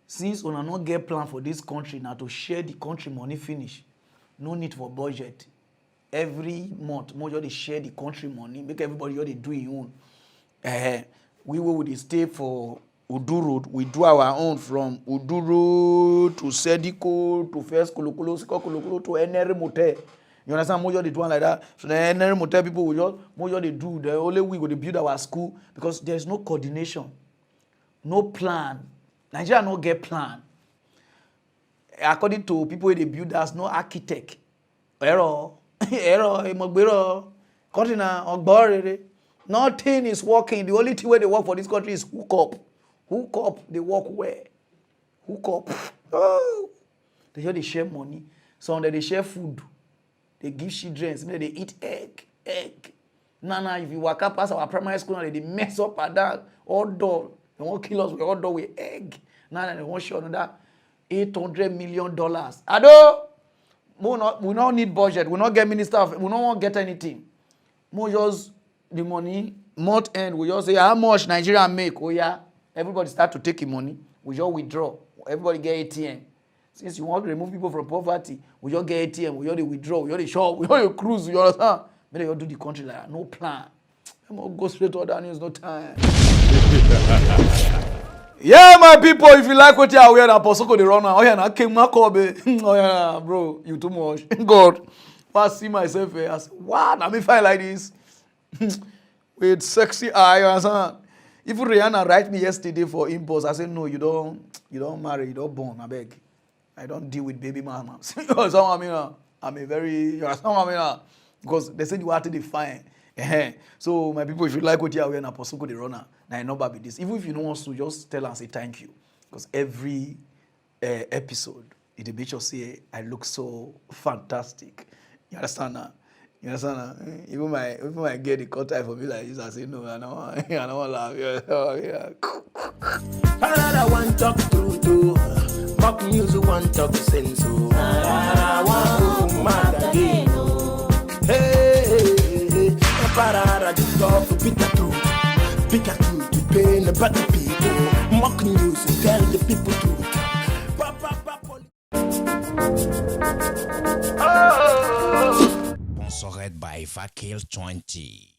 Since we not get plan for this country now to share the country money finish, no need for budget. Every month, more they share the country money, make everybody they do it own. We will stay for Udu Road. We do our own from Udu Road to Sediko to First Kolokolo, Siko Kolokolo to NR Motel. You understand? More they do one like that. So the NR Motel people will just more they do. The only we go to build our school because there is no coordination, no plan. Nigeria no get plan. According to people they build, there's no architect. Error, Mogbero, Continent, Ogbore. Nothing is working. The only thing where they work for this country is hook up. Hook up, they work where? Hook up. Oh. They share money. Some they share food. They give children. They eat egg. Nana, if you walk up past our primary school, they mess up at that. All door. They won't kill us with all door with egg. Now they won't show that $800 million. Ado, we don't need budget. We don't get minister. We don't want to get anything. We just the money month end. We just say how much Nigeria make. Oh yeah, everybody start to take the money. We just withdraw. Everybody get ATM. Since you want to remove people from poverty, we just get ATM. We just withdraw. We just shop. We just cruise. You understand? Maybe you do the country like that. No plan. I'm gonna go straight to other news. No time. Yeah, my people, if you like what you are wearing, Apostle the runner. Oh yeah, I came Makobe. Oh yeah, bro, you too much. God, I see myself here. I say, what? I mean, fine like this with sexy eye. If Rihanna write me yesterday for impulse, I said, no, you don't marry, you don't born. I beg, I don't deal with baby mama. I'm a very, because they said you have to define. So my people, if you like what you are wearing, Apostle the runner. Now I know about this. Even if you don't want to, just tell and say thank you. Because every episode, it be just say I look so fantastic. You understand now? You understand now? Even my get the cut time for me like this, I say no, I don't want to laugh. Yeah. I want talk to mock news, you want talk sense. I want to mad again. Hey, Pararan just talk to pick a truth to pain about the people. Mock news and tell the people truth. also read by Vakil 20.